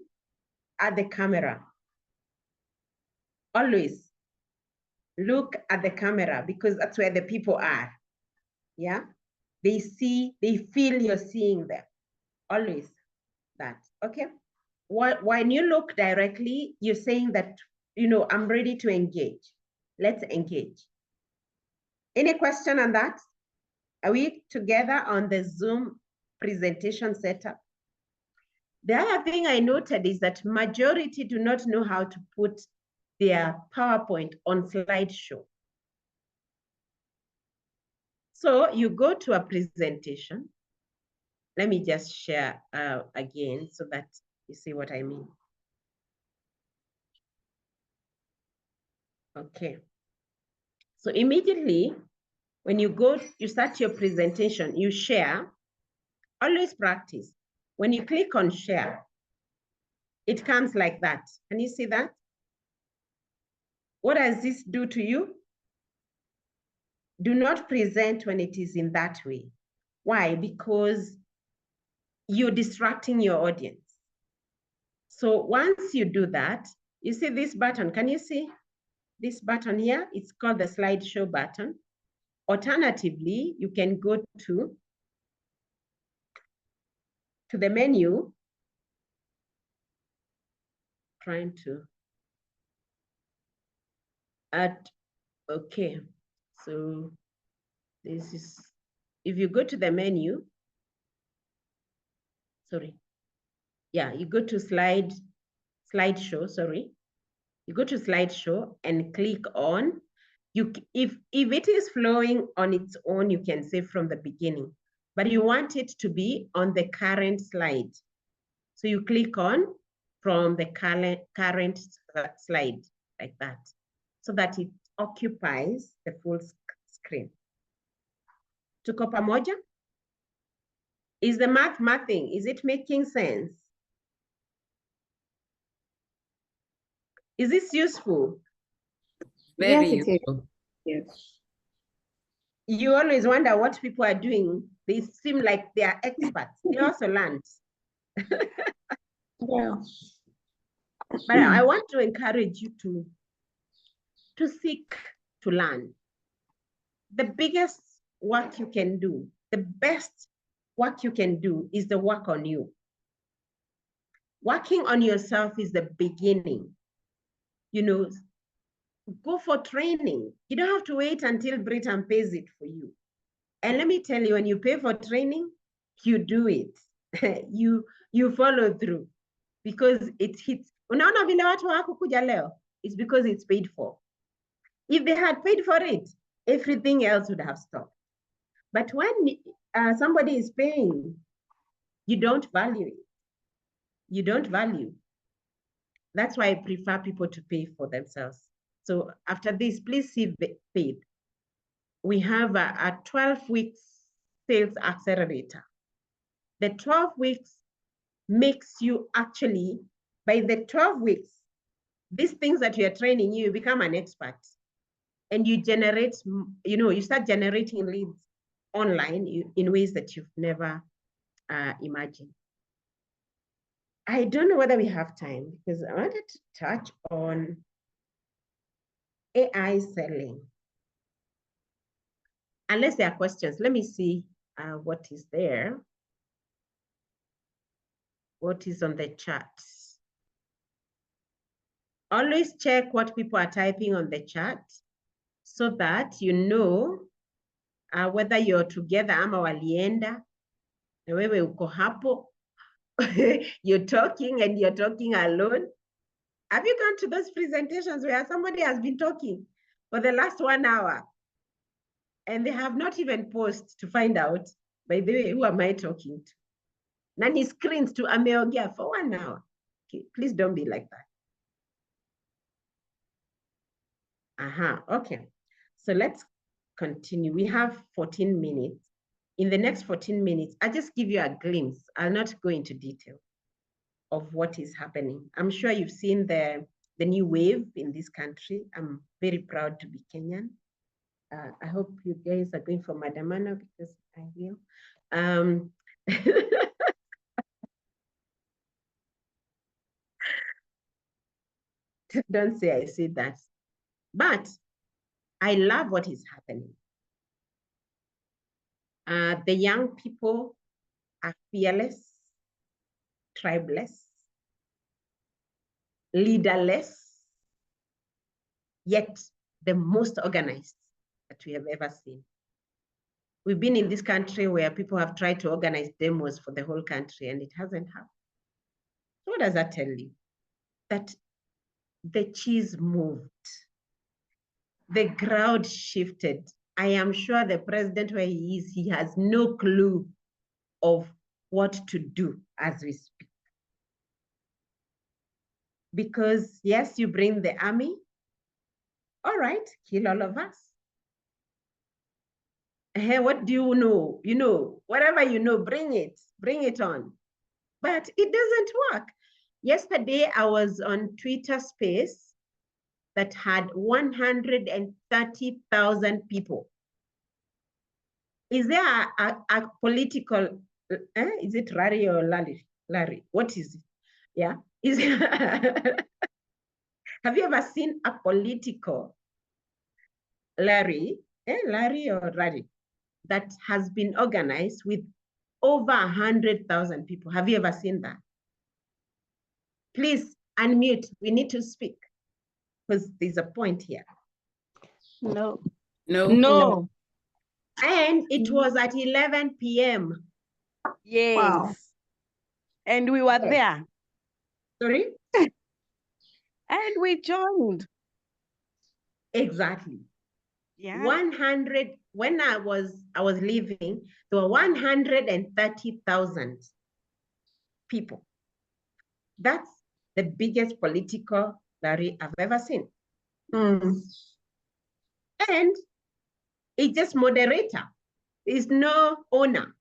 A: at the camera. Always look at the camera, because that's where the people are. Yeah? They see, they feel you're seeing them. Always that, okay? When you look directly, you're saying that, I'm ready to engage. Let's engage. Any question on that? Are we together on the Zoom presentation setup? The other thing I noted is that majority do not know how to put their PowerPoint on slideshow. So you go to a presentation. Let me just share again so that you see what I mean. Okay. So immediately when you start your presentation, you share, always practice. When you click on share, it comes like that. Can you see that? What does this do to you? Do not present when it is in that way. Why? Because you're distracting your audience. So once you do that, you see this button. Can you see this button here? It's called the slideshow button. Alternatively, you can go to the menu trying to okay. So this is, if you go to the menu, sorry. Yeah, you go to slideshow, sorry. You go to slideshow and click on, if it is flowing on its own, you can say from the beginning, but you want it to be on the current slide. So you click on from the current slide like that, so that it occupies the full screen. Tuko pamoja? Is the mathing? Is it making sense? Is this useful?
D: Very useful. Yes.
A: You always wonder what people are doing. They seem like they are experts. They also learned.
D: Yeah.
A: But I want to encourage you to seek to learn. The biggest work you can do, the best work you can do is the work on you. Working on yourself is the beginning. You know, go for training. You don't have to wait until Britain pays it for you. And let me tell you, when you pay for training, you do it. you follow through, because it hits. Unaona vile watu hawakukuja leo? It's because it's paid for. If they had paid for it, everything else would have stopped. But when somebody is paying, you don't value it. You don't value. That's why I prefer people to pay for themselves. So after this, please see Faith. We have a 12 weeks sales accelerator. The 12 weeks makes you actually, by the 12 weeks, these things that you're training, you become an expert. And you generate, you start generating leads online in ways that you've never imagined. I don't know whether we have time, because I wanted to touch on AI selling. Unless there are questions, let me see what is there. What is on the chat? Always check what people are typing on the chat, so that you know whether you're together ama walienda, na wewe uko hapo. You're talking and you're talking alone. Have you gone to those presentations where somebody has been talking for the last 1 hour and they have not even paused to find out, by the way, who am I talking to? Nani screens to ameongea for 1 hour. Okay, please don't be like that. Okay. So let's continue. We have 14 minutes. In the next 14 minutes, I'll just give you a glimpse. I'll not go into detail of what is happening. I'm sure you've seen the new wave in this country. I'm very proud to be Kenyan. I hope you guys are going for Madamano, because I will. Don't say I said that. But I love what is happening. The young people are fearless, tribeless, leaderless, yet the most organized that we have ever seen. We've been in this country where people have tried to organize demos for the whole country and it hasn't happened. So what does that tell you? That the cheese moved. The crowd shifted. I am sure the president, where he is, he has no clue of what to do as we speak. Because yes, you bring the army. All right, kill all of us. Hey, what do you know? You know, whatever you know, bring it on. But it doesn't work. Yesterday, I was on Twitter Space that had 130,000 people. Is there a political, is it Larry or Larry? What is it? Yeah. Have you ever seen a political Larry or Larry, that has been organized with over 100,000 people? Have you ever seen that? Please, Unmute. We need to speak because there's a point here.
D: No.
C: No.
E: No.
A: And it was at 11 p.m.
E: Yes.
D: Wow.
E: And we were
A: Yes.
E: there.
A: Sorry?
E: And we joined.
A: Exactly.
E: Yeah.
A: 100, when I was leaving, there were 130,000 people. That's the biggest political rally I've ever seen.
D: Mm.
A: And it's just moderator. There's no owner,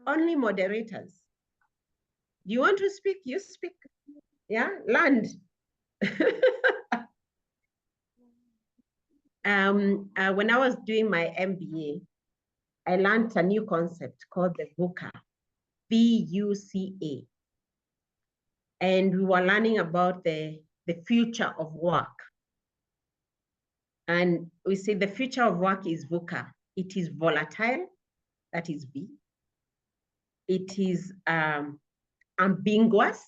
A: only moderators. You want to speak, you speak. Yeah, land. When I was doing my MBA, I learned a new concept called the VUCA, VUCA. And we were learning about the future of work. And we say the future of work is VUCA. It is volatile, that is V. It is ambiguous,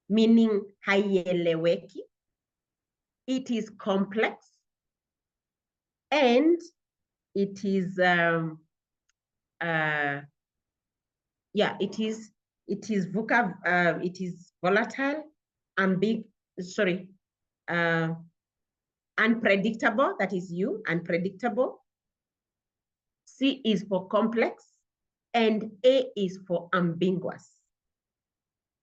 A: meaning haieleweki. It is complex, and it is it is VUCA. It is volatile, unpredictable. That is you, unpredictable. C is for complex, and A is for ambiguous.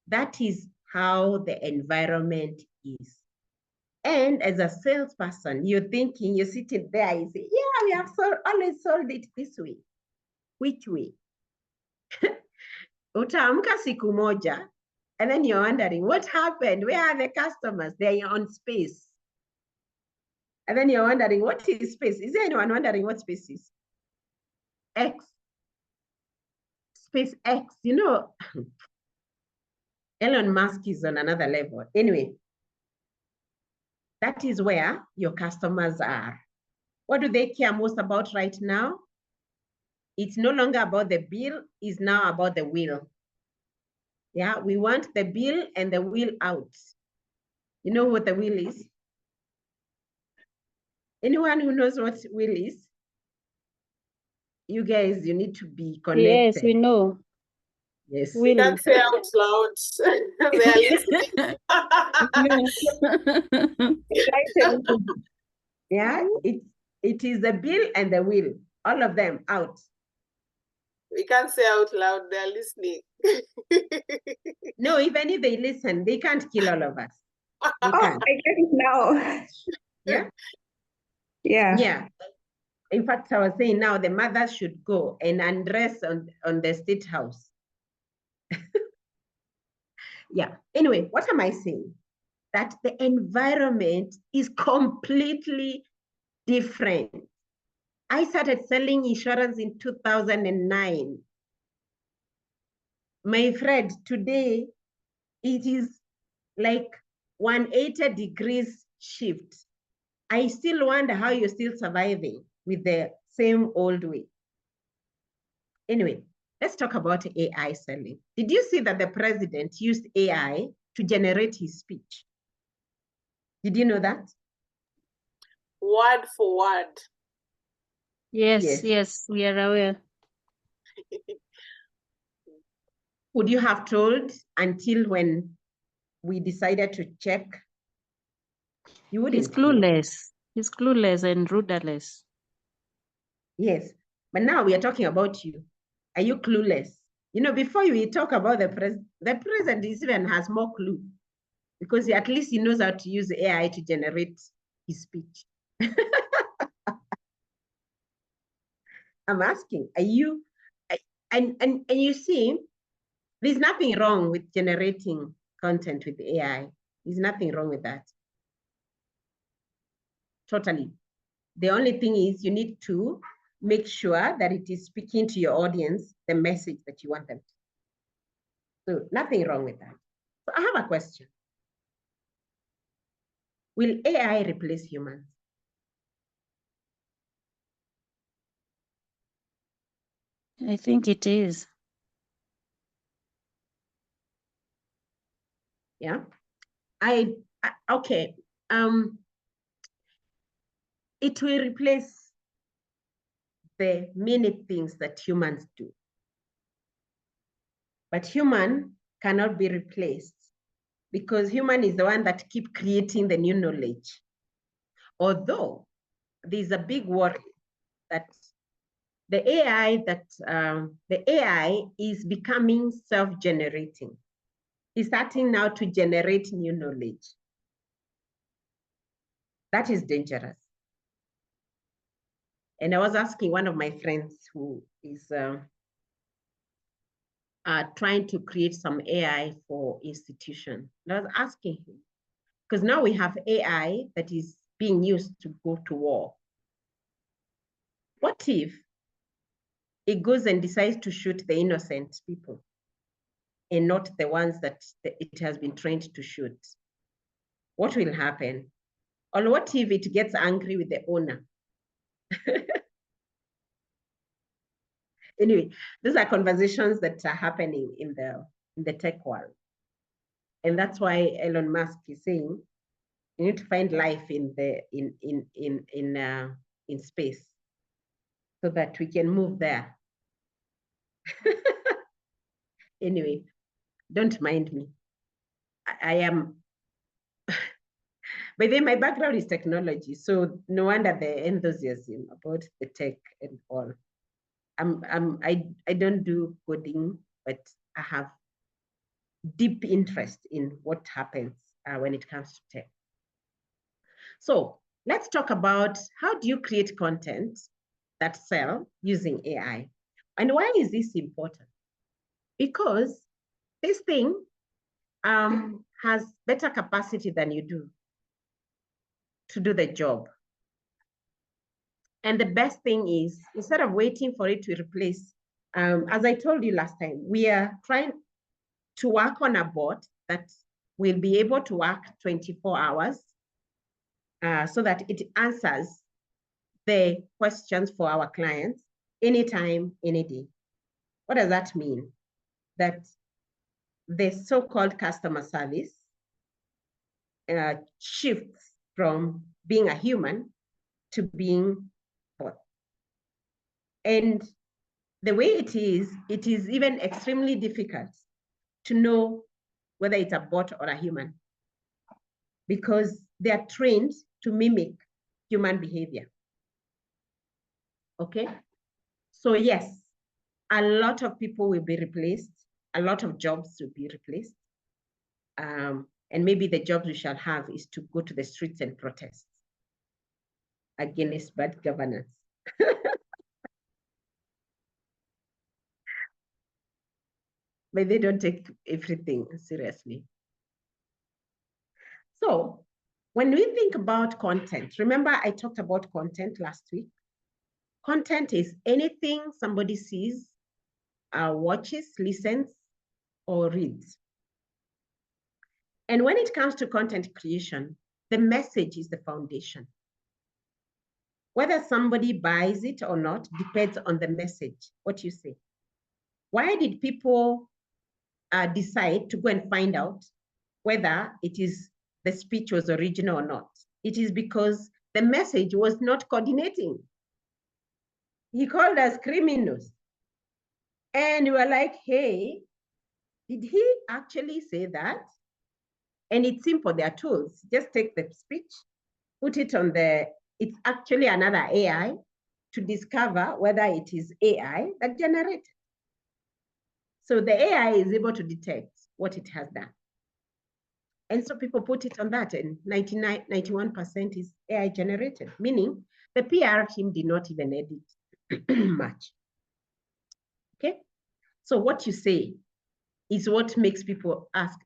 A: That is how the environment is. And as a salesperson, you're thinking, you're sitting there, you say, yeah, we have always sold it this way. Which way? Utaamka siku moja, and then you're wondering, what happened? Where are the customers? They're on space. And then you're wondering, what is space? Is there anyone wondering what space is? X. Space X. You know, Elon Musk is on another level. Anyway, that is where your customers are. What do they care most about right now? It's no longer about the bill, it's now about the will. Yeah, we want the bill and the will out. You know what the will is? Anyone who knows what will is? You guys, you need to be connected.
E: Yes, we know.
A: Yes.
B: We can't say out loud. They are listening.
A: Yeah, it is the bill and the will, all of them out.
B: We can't say out loud. They are listening.
A: No, even if they listen, they can't kill all of us. They
D: Oh,
A: can't.
D: I get it now.
A: Yeah.
D: Yeah.
A: Yeah. In fact, I was saying now the mothers should go and undress on the state house. Yeah. Anyway, what am I saying? That the environment is completely different. I started selling insurance in 2009. My friend, today it is like 180 degrees shift. I still wonder how you're still surviving with the same old way. Anyway, let's talk about AI selling. Did you see that the president used AI to generate his speech? Did you know that?
B: Word for word.
E: Yes, yes, we are aware.
A: Would you have told until when we decided to check? You wouldn't.
E: He's clueless. He's clueless and rudderless.
A: Yes, but now we are talking about you. Are you clueless? You know, before we talk about the president even has more clue because at least he knows how to use AI to generate his speech. I'm asking, are you, and you see, there's nothing wrong with generating content with AI. There's nothing wrong with that. Totally. The only thing is you need to make sure that it is speaking to your audience, the message that you want them to. So nothing wrong with that. So I have a question. Will AI replace humans?
E: I think it is.
A: Yeah. Okay. It will replace the many things that humans do. But human cannot be replaced because human is the one that keep creating the new knowledge. Although there's a big worry that the AI is becoming self-generating. It's starting now to generate new knowledge. That is dangerous. And I was asking one of my friends who is trying to create some AI for institution. And I was asking him, because now we have AI that is being used to go to war. What if it goes and decides to shoot the innocent people and not the ones that it has been trained to shoot? What will happen? Or what if it gets angry with the owner? Anyway, these are conversations that are happening in the tech world. And that's why Elon Musk is saying you need to find life in space so that we can move there. Anyway, don't mind me. I am, but then my background is technology, so no wonder the enthusiasm about the tech and all. I don't do coding, but I have deep interest in what happens when it comes to tech. So let's talk about how do you create content that sell using AI? And why is this important? Because this thing has better capacity than you do to do the job. And the best thing is, instead of waiting for it to replace, as I told you last time, we are trying to work on a bot that will be able to work 24 hours so that it answers the questions for our clients anytime, any day. What does that mean? That the so-called customer service shifts from being a human to being bot. And the way it is even extremely difficult to know whether it's a bot or a human because they are trained to mimic human behavior. Okay? So yes, a lot of people will be replaced. A lot of jobs will be replaced. And maybe the jobs we shall have is to go to the streets and protest against bad governance. But they don't take everything seriously. So when we think about content, remember I talked about content last week. Content is anything somebody sees, watches, listens, or reads. And when it comes to content creation, the message is the foundation. Whether somebody buys it or not depends on the message, what you say. Why did people decide to go and find out whether the speech was original or not? It is because the message was not coordinating. He called us criminals. And we were like, hey, did he actually say that? And it's simple, there are tools. Just take the speech, put it on it's actually another AI to discover whether it is AI that generated. So the AI is able to detect what it has done. And so people put it on that, and 91% is AI generated, meaning the PR team did not even edit much. Okay? So what you say is what makes people ask,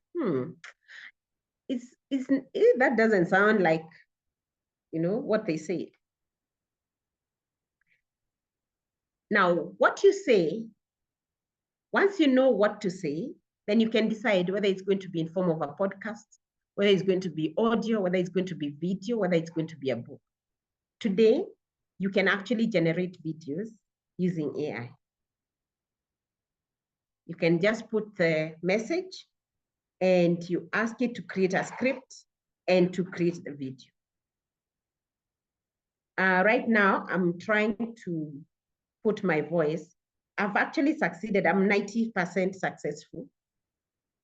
A: that doesn't sound like, what they say. Now, what you say, once you know what to say, then you can decide whether it's going to be in form of a podcast, whether it's going to be audio, whether it's going to be video, whether it's going to be a book. Today, you can actually generate videos using AI. You can just put the message and you ask it to create a script and to create the video. Right now, I'm trying to put my voice. I've actually succeeded. I'm 90% successful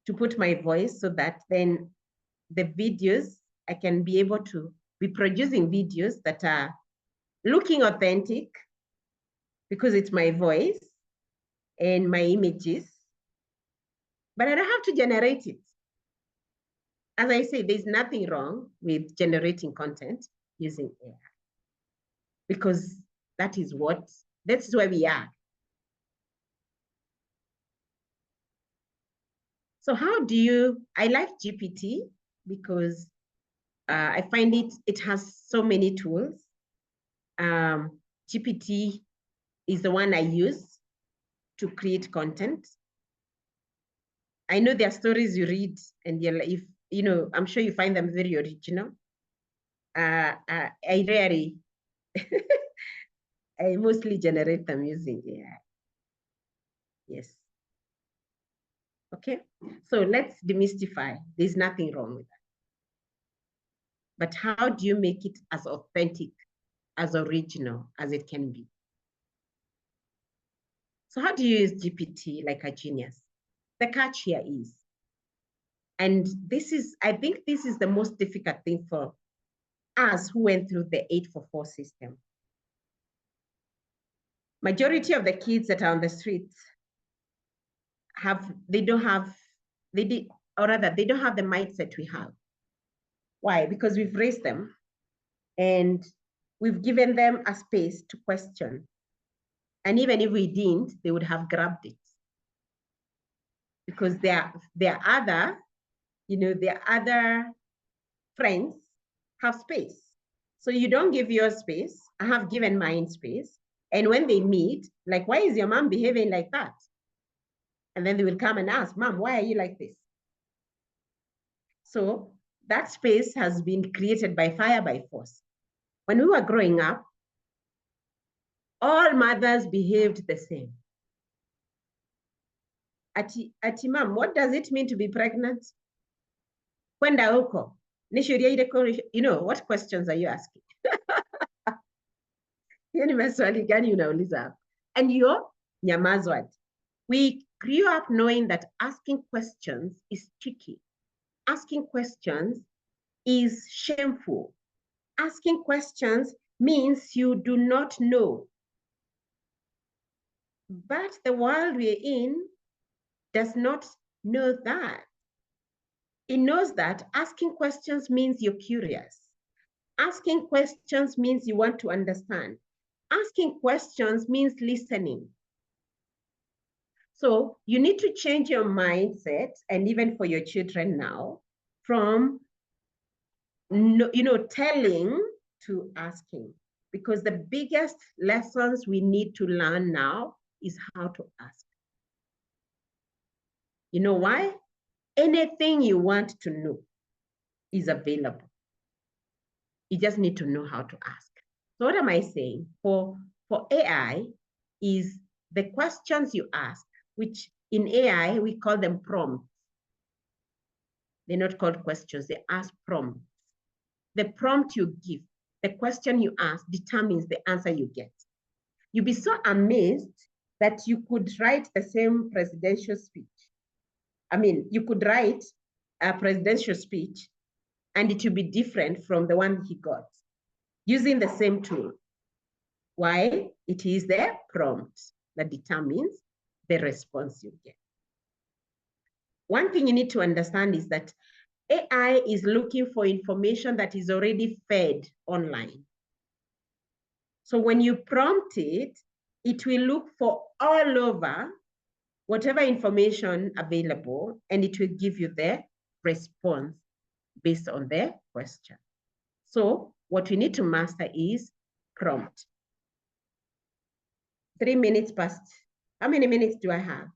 A: to put my voice so that then the videos, I can be able to be producing videos that are looking authentic because it's my voice and my images, but I don't have to generate it. As I say, there's nothing wrong with generating content using AI because that's where we are. So I like GPT because I find it has so many tools. GPT is the one I use to create content. I know there are stories you read and you're like, I'm sure you find them very original. I rarely, I mostly generate them using AI. Yes. Okay, so let's demystify. There's nothing wrong with that. But how do you make it as authentic, as original as it can be? So how do you use GPT like a genius? The catch here is, and I think this is the most difficult thing for us who went through the 844 system. Majority of the kids that are on the streets they don't have the mindset we have. Why? Because we've raised them and we've given them a space to question. And even if we didn't, they would have grabbed it. Because their other friends have space. So you don't give your space. I have given mine space. And when they meet, like, why is your mom behaving like that? And then they will come and ask, Mom, why are you like this? So that space has been created by fire, by force. When we were growing up, all mothers behaved the same. Ati Mom, what does it mean to be pregnant? Kwenda huko. What questions are you asking? Yani maswali gani unauliza? And you're nyamazwa. We grew up knowing that asking questions is tricky. Asking questions is shameful. Asking questions means you do not know. But the world we're in does not know that. It knows that asking questions means you're curious. Asking questions means you want to understand. Asking questions means listening. So you need to change your mindset, and even for your children now, from telling to asking. Because the biggest lessons we need to learn now is how to ask. You know why? Anything you want to know is available. You just need to know how to ask. So what am I saying? For AI is the questions you ask, which in AI, we call them prompts. They're not called questions, they ask prompts. The prompt you give, the question you ask determines the answer you get. You'll be so amazed that you could write the same presidential speech. I mean, you could write a presidential speech and it will be different from the one he got using the same tool. Why? It is the prompt that determines the response you get. One thing you need to understand is that AI is looking for information that is already fed online. So when you prompt it, it will look for all over whatever information available, and it will give you the response based on the question. So what we need to master is prompt. 3 minutes past. How many minutes do I have?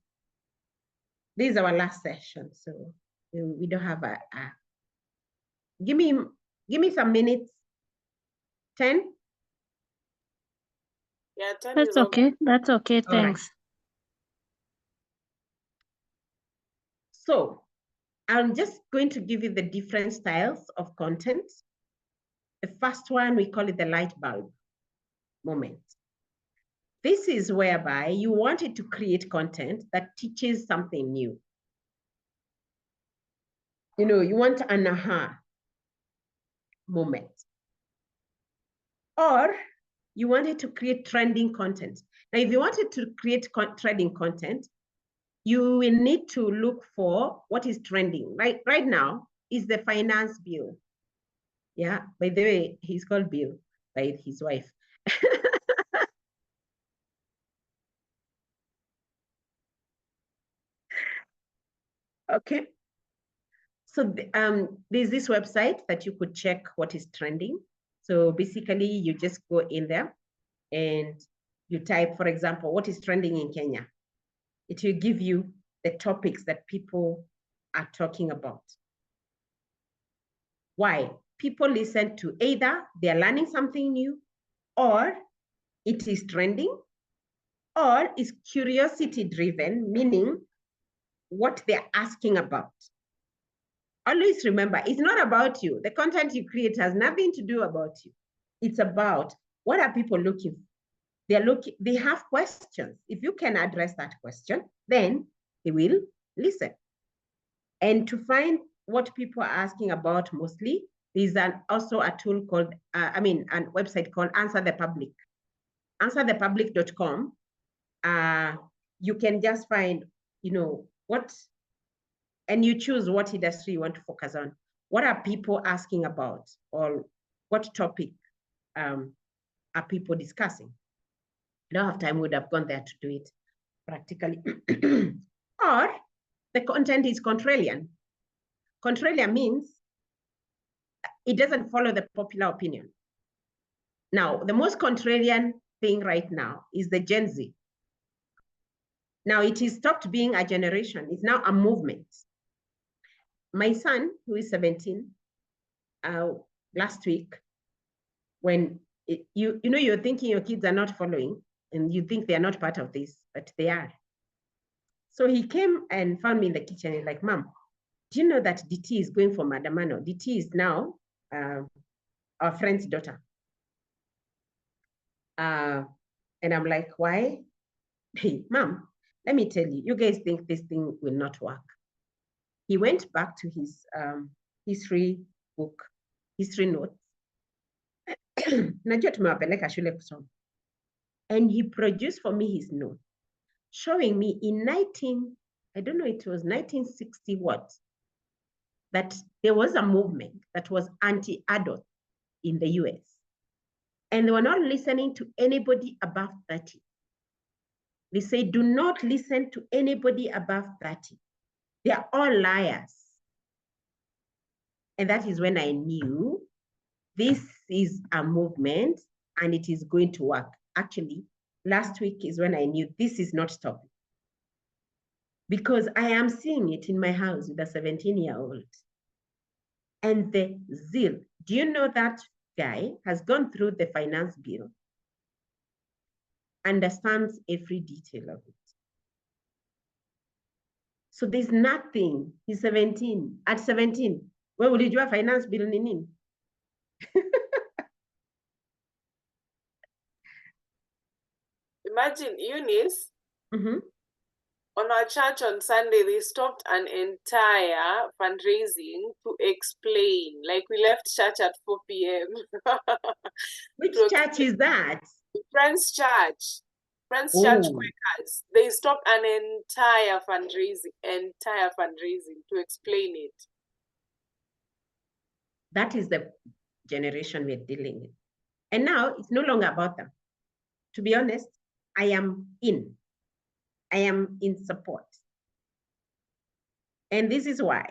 A: This is our last session, so we don't have give me some minutes. 10?
B: Yeah, 10
E: That's
B: is
E: okay. That's okay.
A: All right.
E: Thanks.
A: So I'm just going to give you the different styles of content. The first one, we call it the light bulb moment. This is whereby you wanted to create content that teaches something new. You know, you want an aha moment. Or you wanted to create trending content. Now, if you wanted to create trending content, you will need to look for what is trending. Right now is the finance bill. Yeah, by the way, he's called Bill by his wife. Okay. So there's this website that you could check what is trending. So basically, you just go in there and you type, for example, what is trending in Kenya. It will give you the topics that people are talking about. Why? People listen to either they're learning something new, or it is trending, or is curiosity driven, meaning what they're asking about. Always remember, it's not about you. The content you create has nothing to do about you. It's about what are people looking for. They have questions. If you can address that question, then they will listen. And to find what people are asking about mostly, there's also a tool called, a website called Answer the Public. Answerthepublic.com. You can just find, and you choose what industry you want to focus on. What are people asking about, or what topic are people discussing? I don't have time, would have gone there to do it practically. Or the content is contrarian. Contrarian means it doesn't follow the popular opinion. Now, the most contrarian thing right now is the Gen Z. Now, it has stopped being a generation. It's now a movement. My son, who is 17, last week, when you're thinking your kids are not following, and you think they're not part of this, but they are. So he came and found me in the kitchen and like, Mom, do you know that DT is going for Madamano? DT is now our friend's daughter. And I'm like, why? Hey, Mom, let me tell you, you guys think this thing will not work. He went back to his history book, history notes. Najua tumewapeleka shule kusoma. And he produced for me his note, showing me in 1960 what, that there was a movement that was anti-adult in the US. And they were not listening to anybody above 30. They say, do not listen to anybody above 30. They are all liars. And that is when I knew this is a movement and it is going to work. Actually, last week is when I knew this is not stopping. Because I am seeing it in my house with a 17-year-old. And the zeal. Do you know that guy has gone through the finance bill, understands every detail of it? So there's nothing. He's 17. At 17, where would you do a finance bill?
B: Imagine, Eunice,
A: Mm-hmm.
B: on our church on Sunday, they stopped an entire fundraising to explain. Like, we left church at 4 p.m.
A: Which church is that?
B: Friends Church. Friends Church Quakers. They stopped an entire fundraising to explain it.
A: That is the generation we're dealing with. And now it's no longer about them. To be honest, I am in support. And this is why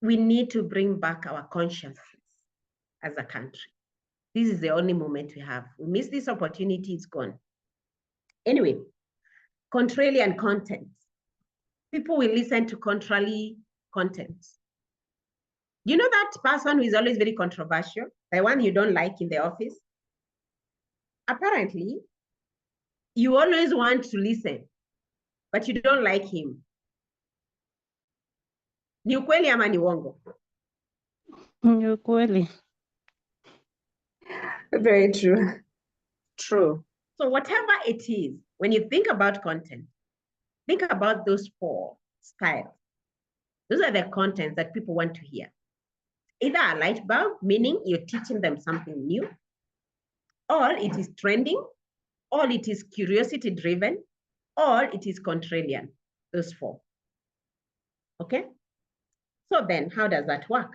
A: we need to bring back our consciousness as a country. This is the only moment we have. We miss this opportunity, it's gone. Anyway, contrarian content. People will listen to contrary content. You know that person who is always very controversial, the one you don't like in the office? Apparently, you always want to listen, but you don't like him. Ni ukweli ama ni uongo?
E: Ni ukweli.
D: Very true.
A: True. So whatever it is, when you think about content, think about those 4 styles. Those are the contents that people want to hear. Either a light bulb, meaning you're teaching them something new, or it is trending, or it is curiosity driven, or it is contrarian, those 4. Okay? So then how does that work?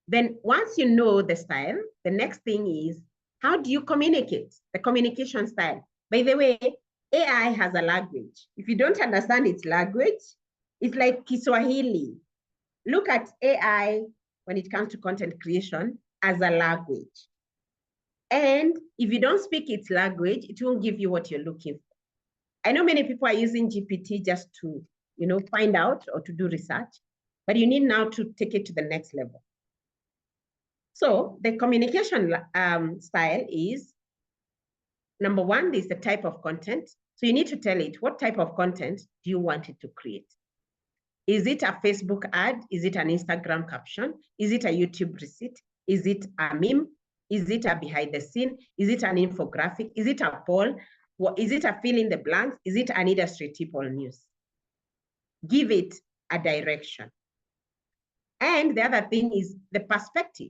A: Then once you know the style, the next thing is, how do you communicate? The communication style. By the way, AI has a language. If you don't understand its language, it's like Kiswahili. Look at AI when it comes to content creation as a language. And if you don't speak its language, it won't give you what you're looking for. I know many people are using GPT just to, find out or to do research, but you need now to take it to the next level. So the communication style is, number 1, is the type of content. So you need to tell it, what type of content do you want it to create? Is it a Facebook ad? Is it an Instagram caption? Is it a YouTube receipt? Is it a meme? Is it a behind the scene? Is it an infographic? Is it a poll? Is it a fill in the blanks? Is it an industry tip or news? Give it a direction. And the other thing is the perspective.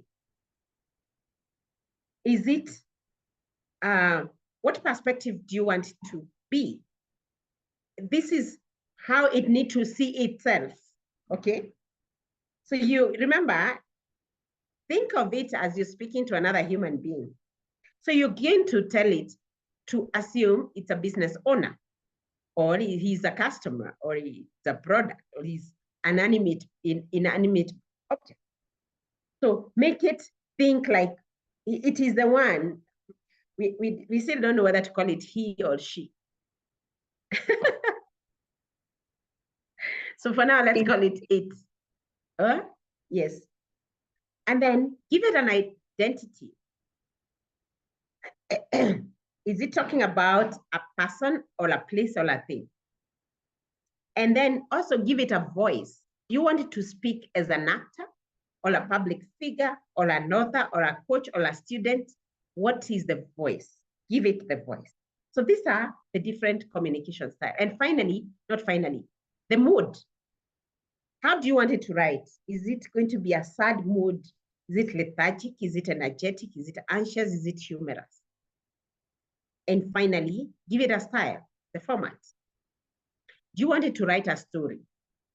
A: Is it, what perspective do you want it to be? This is how it needs to see itself, okay? So you remember, think of it as you're speaking to another human being. So you're going to tell it to assume it's a business owner, or he's a customer, or he's a product, or he's an inanimate object. So make it think like it is the one. We still don't know whether to call it he or she. So for now, let's call it it. Yes. And then give it an identity. Is it talking about a person or a place or a thing? And then also give it a voice. You want it to speak as an actor or a public figure or an author or a coach or a student? What is the voice? Give it the voice. So these are the different communication styles. And finally, not finally, the mood. How do you want it to write? Is it going to be a sad mood? Is it lethargic? Is it energetic? Is it anxious? Is it humorous? And finally, give it a style, the format. Do you want it to write a story?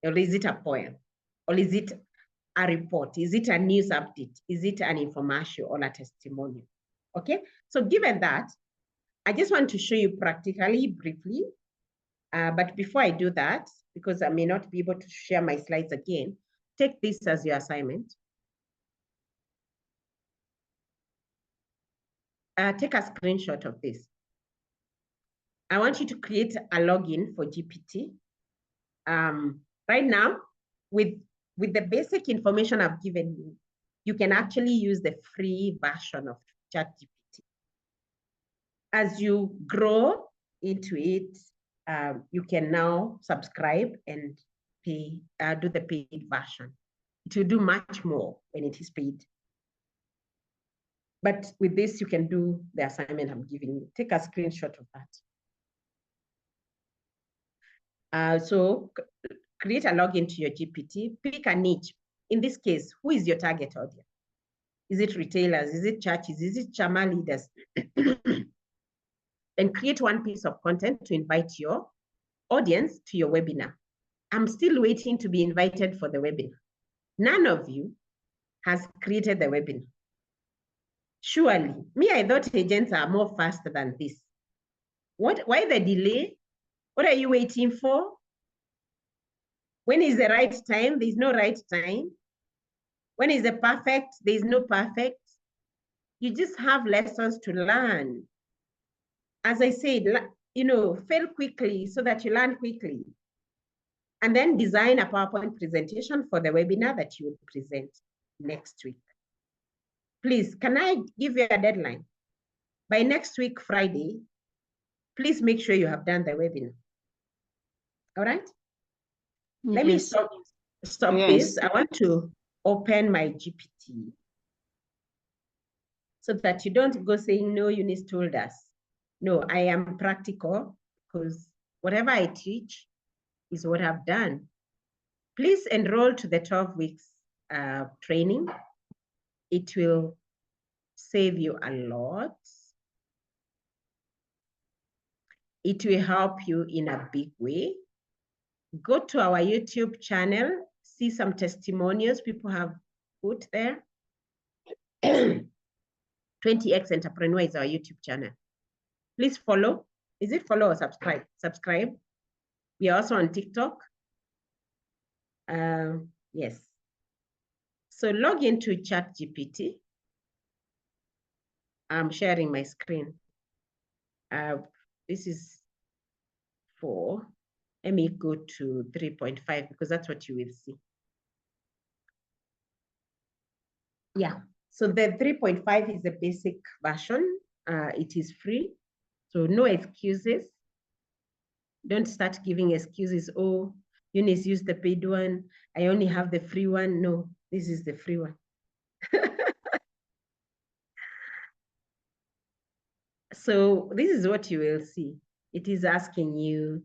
A: Or is it a poem? Or is it a report? Is it a news update? Is it an infomercial or a testimonial? Okay, so given that, I just want to show you practically, briefly. But before I do that, because I may not be able to share my slides again, take this as your assignment. Take a screenshot of this. I want you to create a login for GPT. Right now, with the basic information I've given you, you can actually use the free version of ChatGPT. As you grow into it, you can now subscribe and pay, do the paid version. It will do much more when it is paid. But with this, you can do the assignment I'm giving you. Take a screenshot of that. So create a login to your GPT, pick a niche. In this case, who is your target audience? Is it retailers? Is it churches? Is it Chama leaders? Then create one piece of content to invite your audience to your webinar. I'm still waiting to be invited for the webinar. None of you has created the webinar. Surely, me, I thought agents are more faster than this. Why the delay? What are you waiting for? When is the right time? There's no right time. When is the perfect? There's no perfect. You just have lessons to learn. As I said, fail quickly so that you learn quickly. And then design a PowerPoint presentation for the webinar that you will present next week. Please, can I give you a deadline? By next week, Friday, please make sure you have done the webinar. All right? Let me
E: Yes.
A: stop
C: Yes.
A: this. I want to open my GPT so that you don't go saying, no, Eunice told us. No, I am practical because whatever I teach is what I've done. Please enroll to the 12 weeks training. It will save you a lot. It will help you in a big way. Go to our YouTube channel, see some testimonials people have put there. 20X Entrepreneur is our YouTube channel. Please follow. Is it follow or subscribe? Subscribe. We are also on TikTok. Yes. So log into ChatGPT. I'm sharing my screen. This is 4. Let me go to 3.5 because that's what you will see. Yeah. So the 3.5 is the basic version. It is free. So no excuses. Don't start giving excuses. Oh, Eunice used the paid one. I only have the free one. No, this is the free one. So this is what you will see. It is asking you,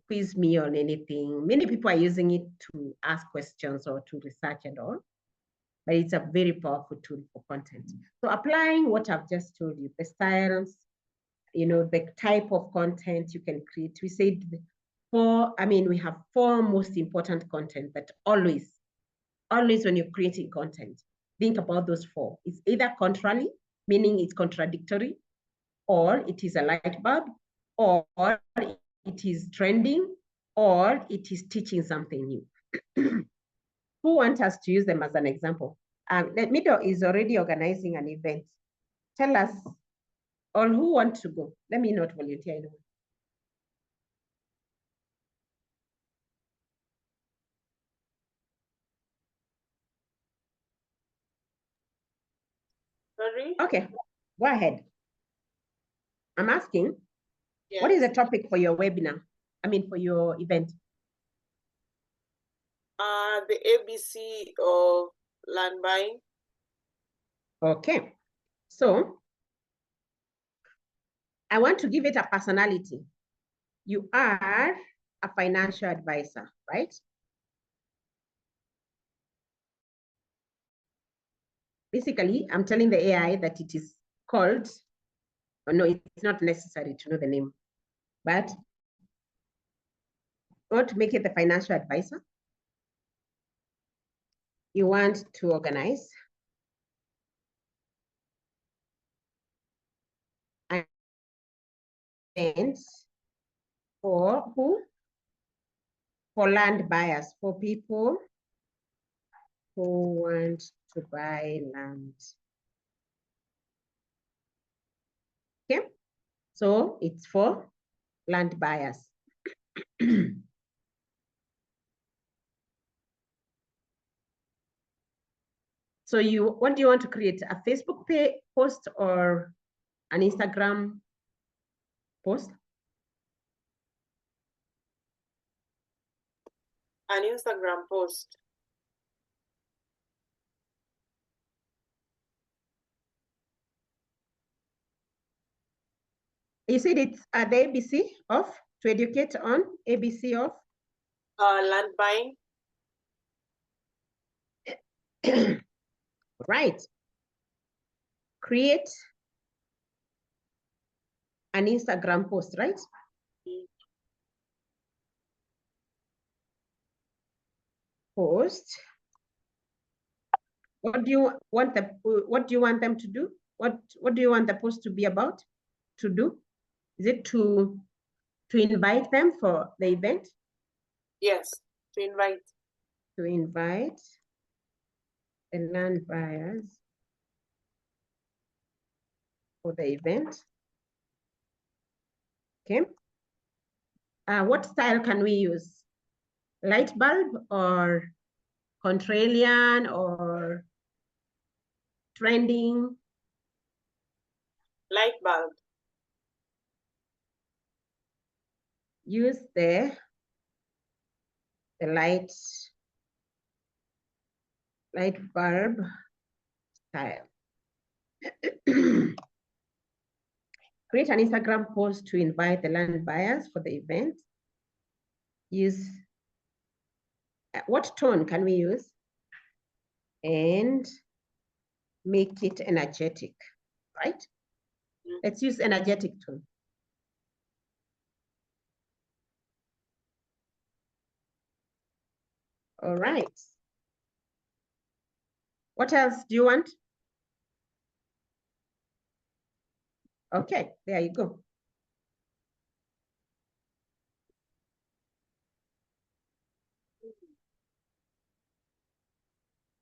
A: quiz me on anything. Many people are using it to ask questions or to research and all, but it's a very powerful tool for content. So applying what I've just told you, the styles, the type of content you can create. We said we have 4 most important content that always when you're creating content, think about those 4. It's either contrary, meaning it's contradictory, or it is a light bulb, or it is trending, or it is teaching something new. Who wants us to use them as an example? Mido is already organizing an event. Tell us, or who wants to go? Let me not volunteer anyone.
B: Sorry?
A: Okay, go ahead. I'm asking,
B: Yes.
A: what is the topic for your webinar? For your event?
B: The ABC of land buying.
A: Okay, so I want to give it a personality. You are a financial advisor, right? Basically, I'm telling the AI that it is called, no, it's not necessary to know the name, but you want to make it the financial advisor. You want to organize. And for who? For land buyers, for people who want to buy land. Okay, so it's for land buyers. So what do you want to create? A Facebook post or an Instagram post?
B: An Instagram post.
A: You said it's at the ABC of, to educate on ABC of?
B: Land buying.
A: Right. Create an Instagram post, right? Post. What do you want them to do? What do you want the post to be about? To do? Is it to invite them for the event?
B: Yes, to invite.
A: To invite the land buyers for the event. Okay. What style can we use? Light bulb or contrarian or trending?
B: Light bulb.
A: Use the the light bulb style. Create an Instagram post to invite the land buyers for the event. Use, what tone can we use? And make it energetic, right? Let's use energetic tone. All right. What else do you want? Okay, there you go.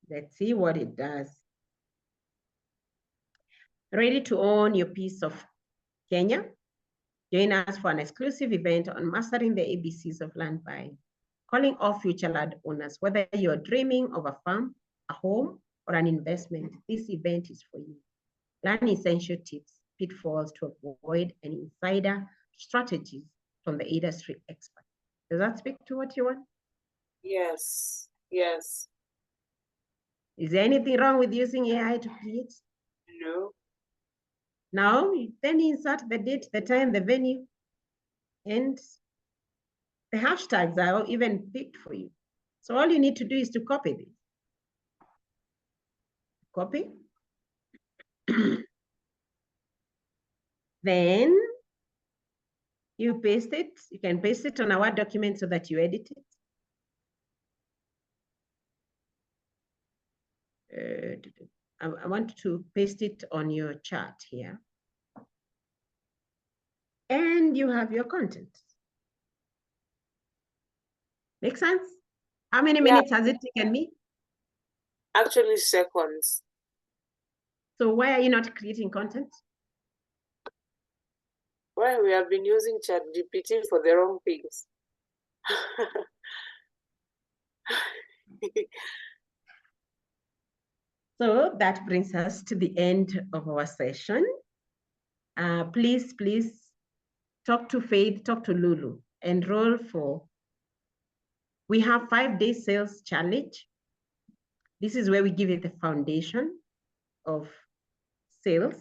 A: Let's see what it does. Ready to own your piece of Kenya? Join us for an exclusive event on mastering the ABCs of land buying. Calling all future land owners, whether you're dreaming of a farm, a home, or an investment, this event is for you. Learn essential tips, pitfalls to avoid, and insider strategies from the industry expert. Does that speak to what you want?
B: Yes, yes.
A: Is there anything wrong with using AI to create?
B: No.
A: Now, then insert the date, the time, the venue, and the hashtags are even picked for you. So all you need to do is to copy this. Copy. Then you paste it. You can paste it on a Word document so that you edit it. I want to paste it on your chart here. And you have your content. Make sense? How many minutes has it taken me?
B: Actually, seconds.
A: So why are you not creating content?
B: Well, we have been using ChatGPT for the wrong things.
A: So that brings us to the end of our session. Please talk to Faith, talk to Lulu, enroll for, we have 5-day sales challenge. This is where we give you the foundation of sales.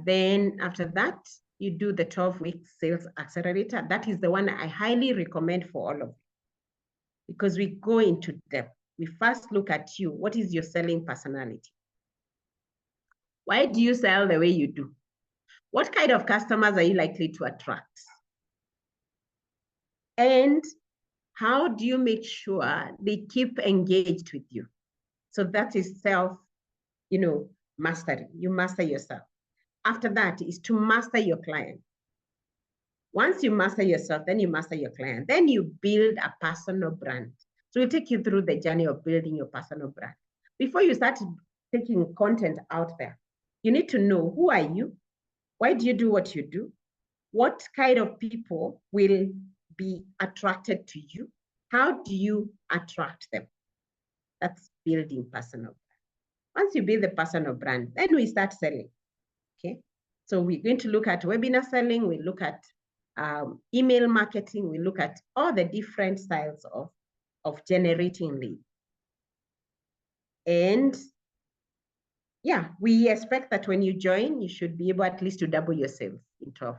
A: Then after that, you do the 12-week sales accelerator. That is the one I highly recommend for all of you because we go into depth. We first look at you. What is your selling personality? Why do you sell the way you do? What kind of customers are you likely to attract? And how do you make sure they keep engaged with you? So that is self, mastery. You master yourself. After that is to master your client. Once you master yourself, then you master your client. Then you build a personal brand. So we'll take you through the journey of building your personal brand. Before you start taking content out there, you need to know, who are you? Why do you do what you do? What kind of people will be attracted to you? How do you attract them? That's building personal brand. Once you build the personal brand, then we start selling. Okay. So we're going to look at webinar selling. We look at email marketing. We look at all the different styles of generating leads. And yeah, we expect that when you join, you should be able at least to double your sales in 12.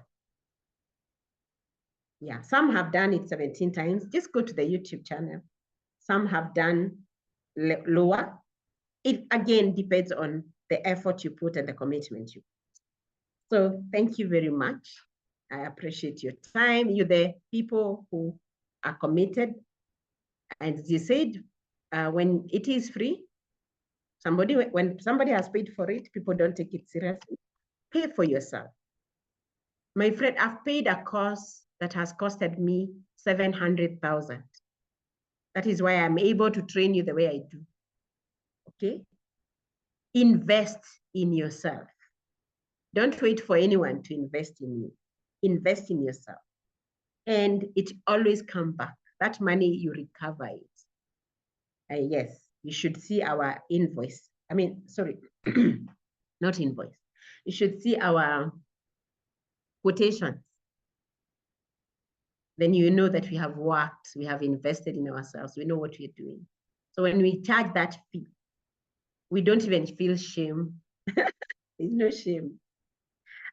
A: Yeah, some have done it 17 times. Just go to the YouTube channel. Some have done lower. It again depends on the effort you put and the commitment you put. So thank you very much. I appreciate your time. You're the people who are committed. And as you said, when it is free, when somebody has paid for it, people don't take it seriously. Pay for yourself. My friend, I've paid a course that has costed me 700,000. That is why I'm able to train you the way I do. Okay? Invest in yourself. Don't wait for anyone to invest in you. Invest in yourself. And it always comes back. That money, you recover it. Yes, you should see our invoice. I mean, sorry, not invoice. You should see our quotations. then you know that we have worked, we have invested in ourselves, we know what we're doing. So when we charge that fee, we don't even feel shame. There's no shame.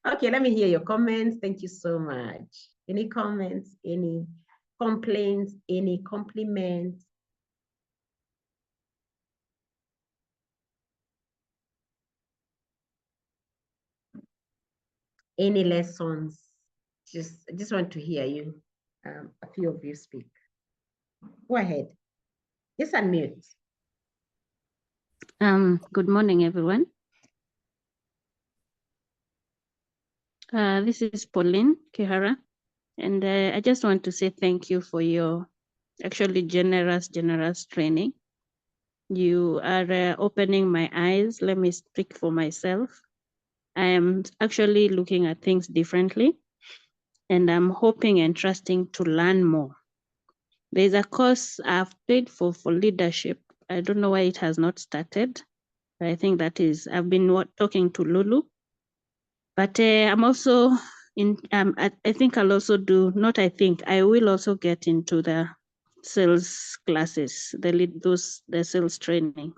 A: Okay, let me hear your comments. Thank you so much. Any comments, any complaints, any compliments? Any lessons? I just want to hear you, a few of you speak. Go ahead. Just unmute.
E: Good morning, everyone. This is Pauline Kihara, and I just want to say thank you for your actually generous training. You are opening my eyes. Let me speak for myself. I am actually looking at things differently, and I'm hoping and trusting to learn more. There's a course I've paid for leadership. I don't know why it has not started. I think that is, I've been talking to Lulu, but I'm also in, I think I'll also do, not I think, I will also get into the sales classes, the sales training.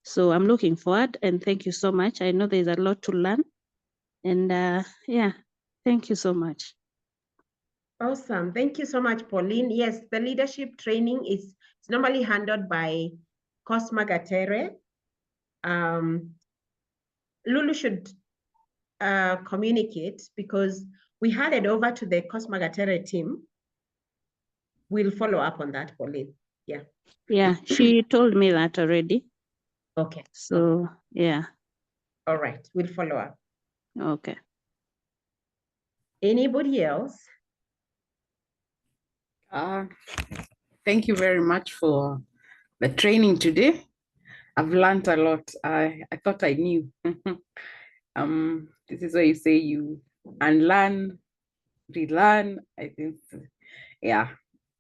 E: So I'm looking forward, and thank you so much. I know there's a lot to learn, and yeah, thank you so much.
A: Awesome. Thank you so much, Pauline. Yes, the leadership training is normally handled by Cosma Gatere. Lulu should communicate, because we handed over to the Cosma Gatere team. We'll follow up on that, Pauline. Yeah.
E: Yeah, she told me that already.
A: Okay.
E: So, yeah.
A: All right, we'll follow up.
E: Okay.
A: Anybody else?
C: Thank you very much for the training today. I've learned a lot. I thought I knew. This is where you say you unlearn, relearn. I think, yeah,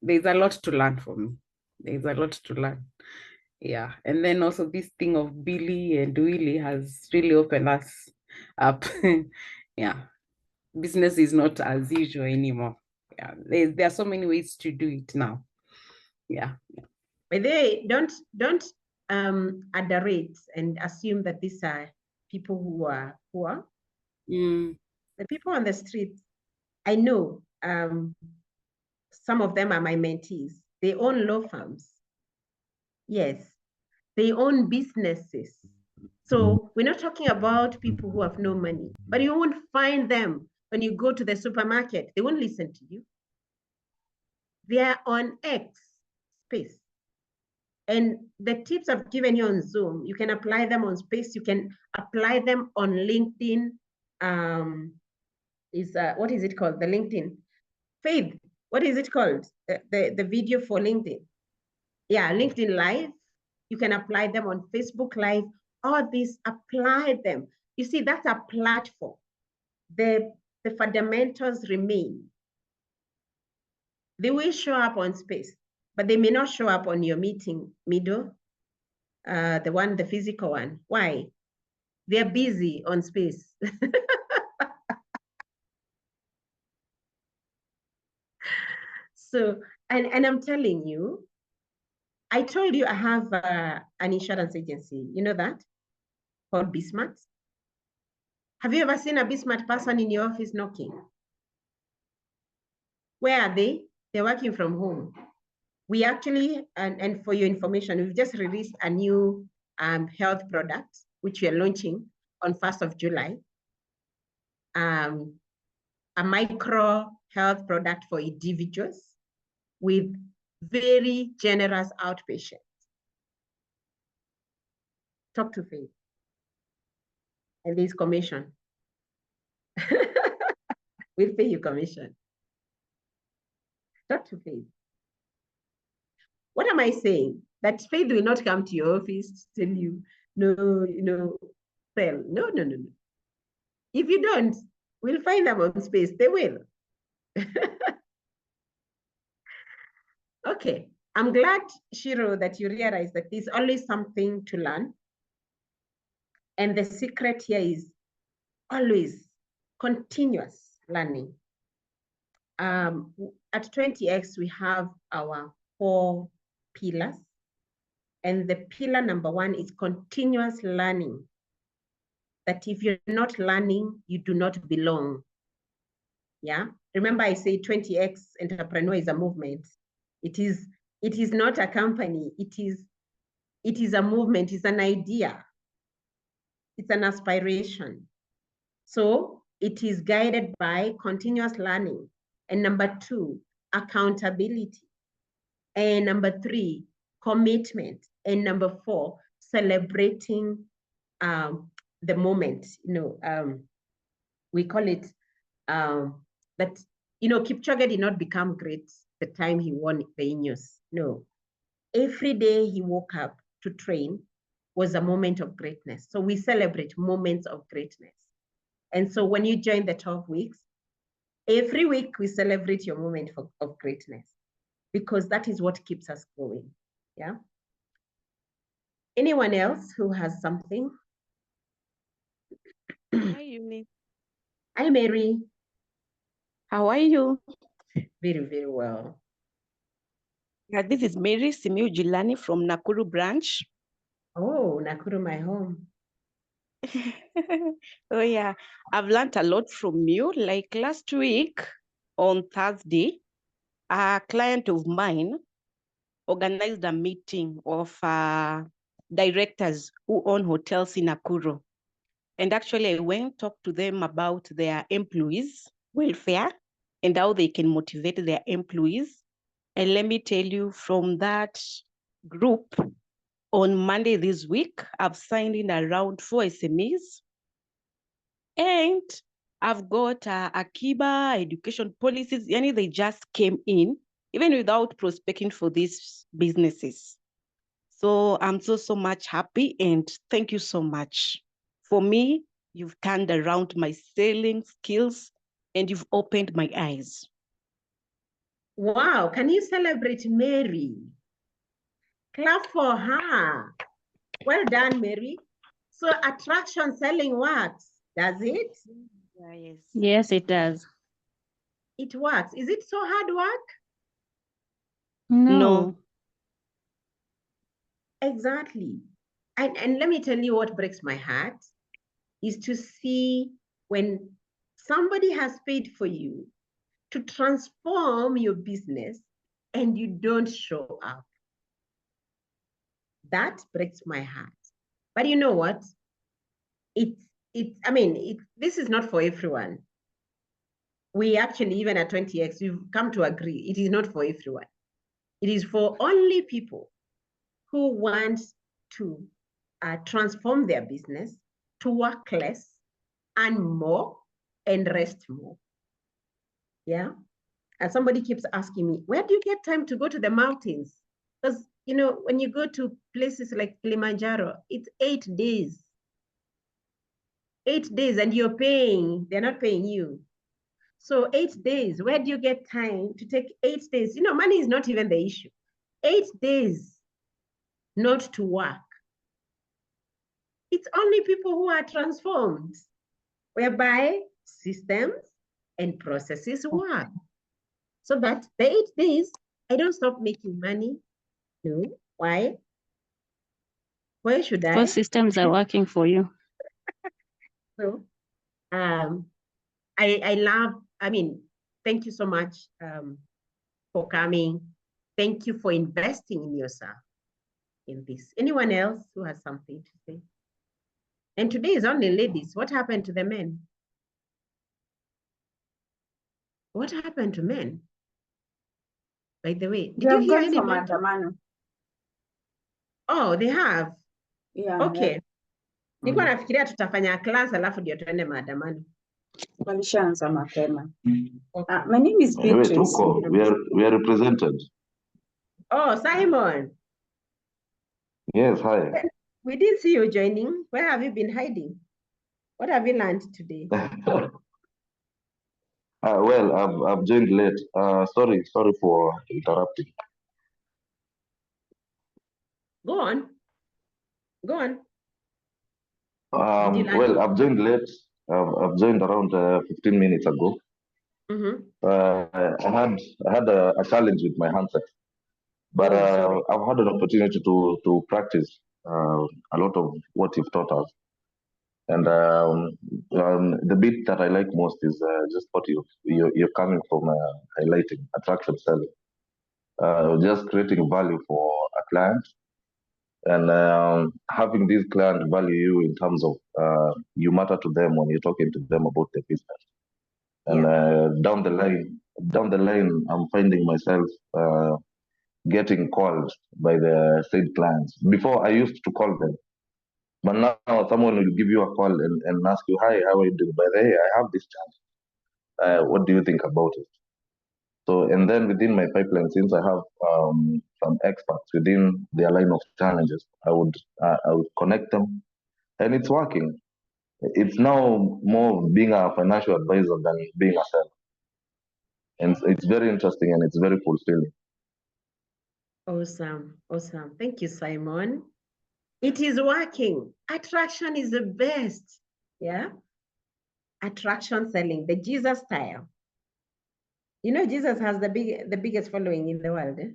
C: there's a lot to learn for me. There's a lot to learn. Yeah, and then also this thing of Billy and Willy has really opened us up. Yeah, business is not as usual anymore. Yeah, there are so many ways to do it now. Yeah.
A: But they don't underrate and assume that these are people who are poor. The people on the street, I know some of them are my mentees. They own law firms. Yes, they own businesses. So we're not talking about people who have no money, but you won't find them when you go to the supermarket. They won't listen to you. They are on X space. And the tips I've given you on Zoom, you can apply them on Space. You can apply them on LinkedIn. What is it called? The LinkedIn. Faith, what is it called? The video for LinkedIn. Yeah, LinkedIn Live. You can apply them on Facebook Live. All these, apply them. You see, that's a platform. The fundamentals remain. They will show up on Space, but they may not show up on your meeting, Middle. The physical one. Why? They're busy on Space. So, and I'm telling you, I told you I have an insurance agency. You know that? Called Bismart. Have you ever seen a Bismart person in your office knocking? Where are they? They're working from home. We actually, and for your information, we've just released a new health product, which we are launching on 1st of July. A micro health product for individuals with very generous outpatient. Talk to Faith. And there's commission. We'll pay you commission. Talk to Faith. What am I saying? That Faith will not come to your office to tell you, no, sell. No. If you don't, we'll find them on Space. They will. Okay. I'm glad, Shiro, that you realize that there's always something to learn. And the secret here is always continuous learning. At 20X, we have our 4 pillars. And the pillar number 1 is continuous learning. That if you're not learning, you do not belong. Yeah. Remember, I say 20X entrepreneur is a movement. It is not a company. It is a movement. It's an idea. It's an aspiration. So it is guided by continuous learning. And number 2, accountability. And number 3, commitment. And number 4, celebrating the moment. We call it that, Kipchoge did not become great the time he won the Ineos. No. Every day he woke up to train was a moment of greatness. So we celebrate moments of greatness. And so when you join the 12 weeks, every week we celebrate your moment of greatness, because that is what keeps us going. Yeah. Anyone else who has something?
F: Hi, Eunice.
A: Hi, Mary.
F: How are you?
A: Very, very well.
F: Yeah, this is Mary Simiu Jilani from Nakuru branch.
A: Oh, Nakuru, my home.
F: Oh yeah, I've learned a lot from you. Like last week on Thursday, a client of mine organized a meeting of directors who own hotels in Nakuru. And actually I went to talk to them about their employees' welfare and how they can motivate their employees. And let me tell you, from that group, on Monday this week, I've signed in around 4 SMEs. And I've got Akiba, education policies, and they just came in, even without prospecting for these businesses. So I'm so much happy, and thank you so much. For me, you've turned around my selling skills and you've opened my eyes.
A: Wow, can you celebrate Mary? Clap for her. Well done, Mary. So attraction selling works, does it?
F: Yeah, yes.
E: Yes, it does.
A: It works. Is it so hard work?
E: No.
A: Exactly. And let me tell you what breaks my heart is to see when somebody has paid for you to transform your business and you don't show up. That breaks my heart. But you know what? This is not for everyone. We actually, even at 20X, we've come to agree it is not for everyone. It is for only people who want to transform their business, to work less, earn more, and rest more. Yeah. And somebody keeps asking me, where do you get time to go to the mountains? Because, when you go to places like Kilimanjaro, it's 8 days. 8 days, and you're paying, they're not paying you. So 8 days, where do you get time to take 8 days? Money is not even the issue. 8 days not to work. It's only people who are transformed, whereby systems and processes work. So that the 8 days, I don't stop making money. No. Why? Why should I?
E: Because systems are working for you.
A: So I love, thank you so much for coming. Thank you for investing in yourself in this. Anyone else who has something to say? And today is only ladies. What happened to the men? What happened to men? By the way, did you hear anybody? Oh, they have.
D: Yeah.
A: Okay. Nilikuwa nafikiria tutafanya class alafu ndio tuende maandamano.
D: Walishaanza mapema.
A: Okay.
D: My name is Beatrice.
G: We are represented.
A: Oh, Simon.
G: Yes, hi.
A: We didn't see you joining. Where have you been hiding? What have you learned today?
G: Well, I've joined late. Sorry for interrupting.
A: Go on. Go on.
G: Well, I've joined late. I've joined around 15 minutes ago. I had a challenge with my handset, but I've had an opportunity to practice a lot of what you've taught us. And the bit that I like most is just what you're coming from highlighting attraction selling, just creating value for a client, and having this client value you in terms of you matter to them when you're talking to them about their business. And down the line, I'm finding myself getting called by the said clients. Before I used to call them, but now someone will give you a call and ask you, "Hi, how are you doing? By the way, I have this chance. What do you think about it?" So, and then within my pipeline, since I have some experts within their line of challenges, I would connect them, and it's working. It's now more being a financial advisor than being a seller, and it's very interesting and it's very fulfilling.
A: Awesome, awesome. Thank you, Simon. It is working. Attraction is the best. Yeah. Attraction selling, the Jesus style. You know, Jesus has the biggest following in the world. Eh?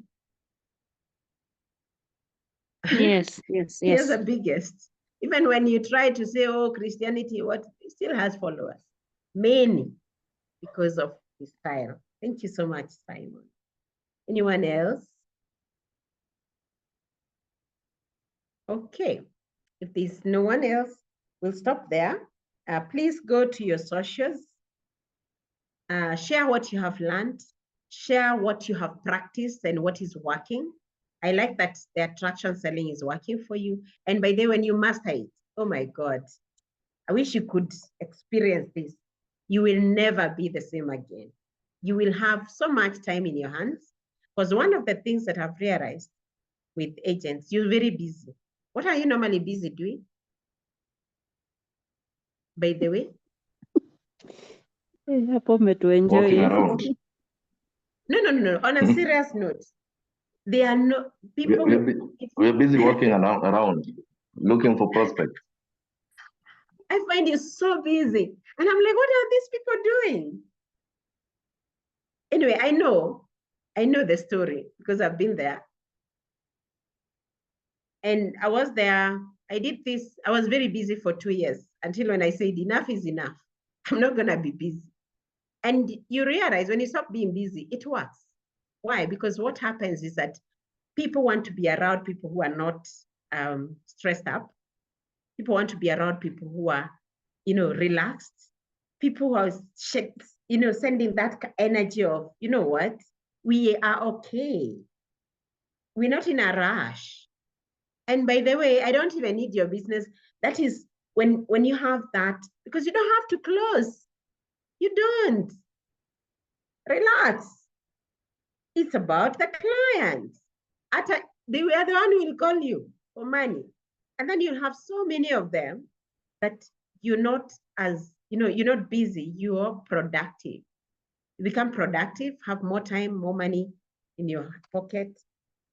E: Yes, yes,
A: He has
E: yes.
A: the biggest. Even when you try to say, oh, Christianity, what, it still has followers. Many, because of his style. Thank you so much, Simon. Anyone else? Okay. If there's no one else, we'll stop there. Please go to your socials. Share what you have learned. Share what you have practiced and what is working. I like that the attraction selling is working for you. And by the way, when you master it, oh my God, I wish you could experience this. You will never be the same again. You will have so much time in your hands. Because one of the things that I've realized with agents, you're very busy. What are you normally busy doing? By the way?
G: Walking around.
A: No. On a serious note, there are no people.
G: We're busy walking around, looking for prospects.
A: I find you so busy. And I'm like, what are these people doing? Anyway, I know the story because I've been there. And I was there. I did this. I was very busy for 2 years until when I said enough is enough. I'm not going to be busy. And you realize when you stop being busy, it works. Why? Because what happens is that people want to be around people who are not stressed up. People want to be around people who are, relaxed. People who are, sending that energy of, you know what? We are okay. We're not in a rush. And by the way, I don't even need your business. That is when you have that, because you don't have to close. You don't. Relax. It's about the client. They are the one who will call you for money. And then you'll have so many of them that you're not you're not busy, you're productive. You become productive, have more time, more money in your pocket,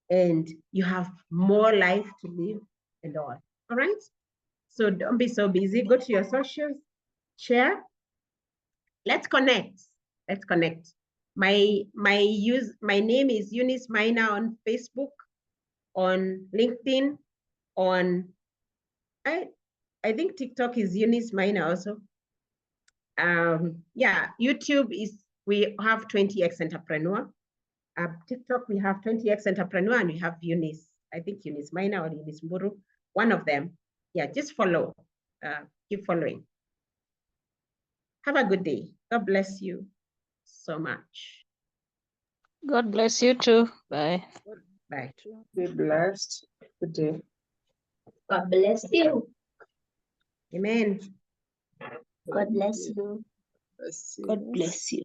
A: and you have more life to live and all. All right? So don't be so busy. Go to your socials, share. Let's connect. Let's connect. My name is Eunice Minor on Facebook, on LinkedIn, on I think TikTok is Eunice Minor also. Yeah, YouTube is, we have 20X Entrepreneur. TikTok, we have 20X Entrepreneur, and we have Eunice. I think Eunice Minor or Eunice Mburu, one of them. Yeah, just follow. Keep following. Have a good day. God bless you so much.
E: God bless you too. Bye.
A: Bye.
B: Be blessed. Good day.
H: God bless you.
A: Amen.
H: God bless you. God bless you.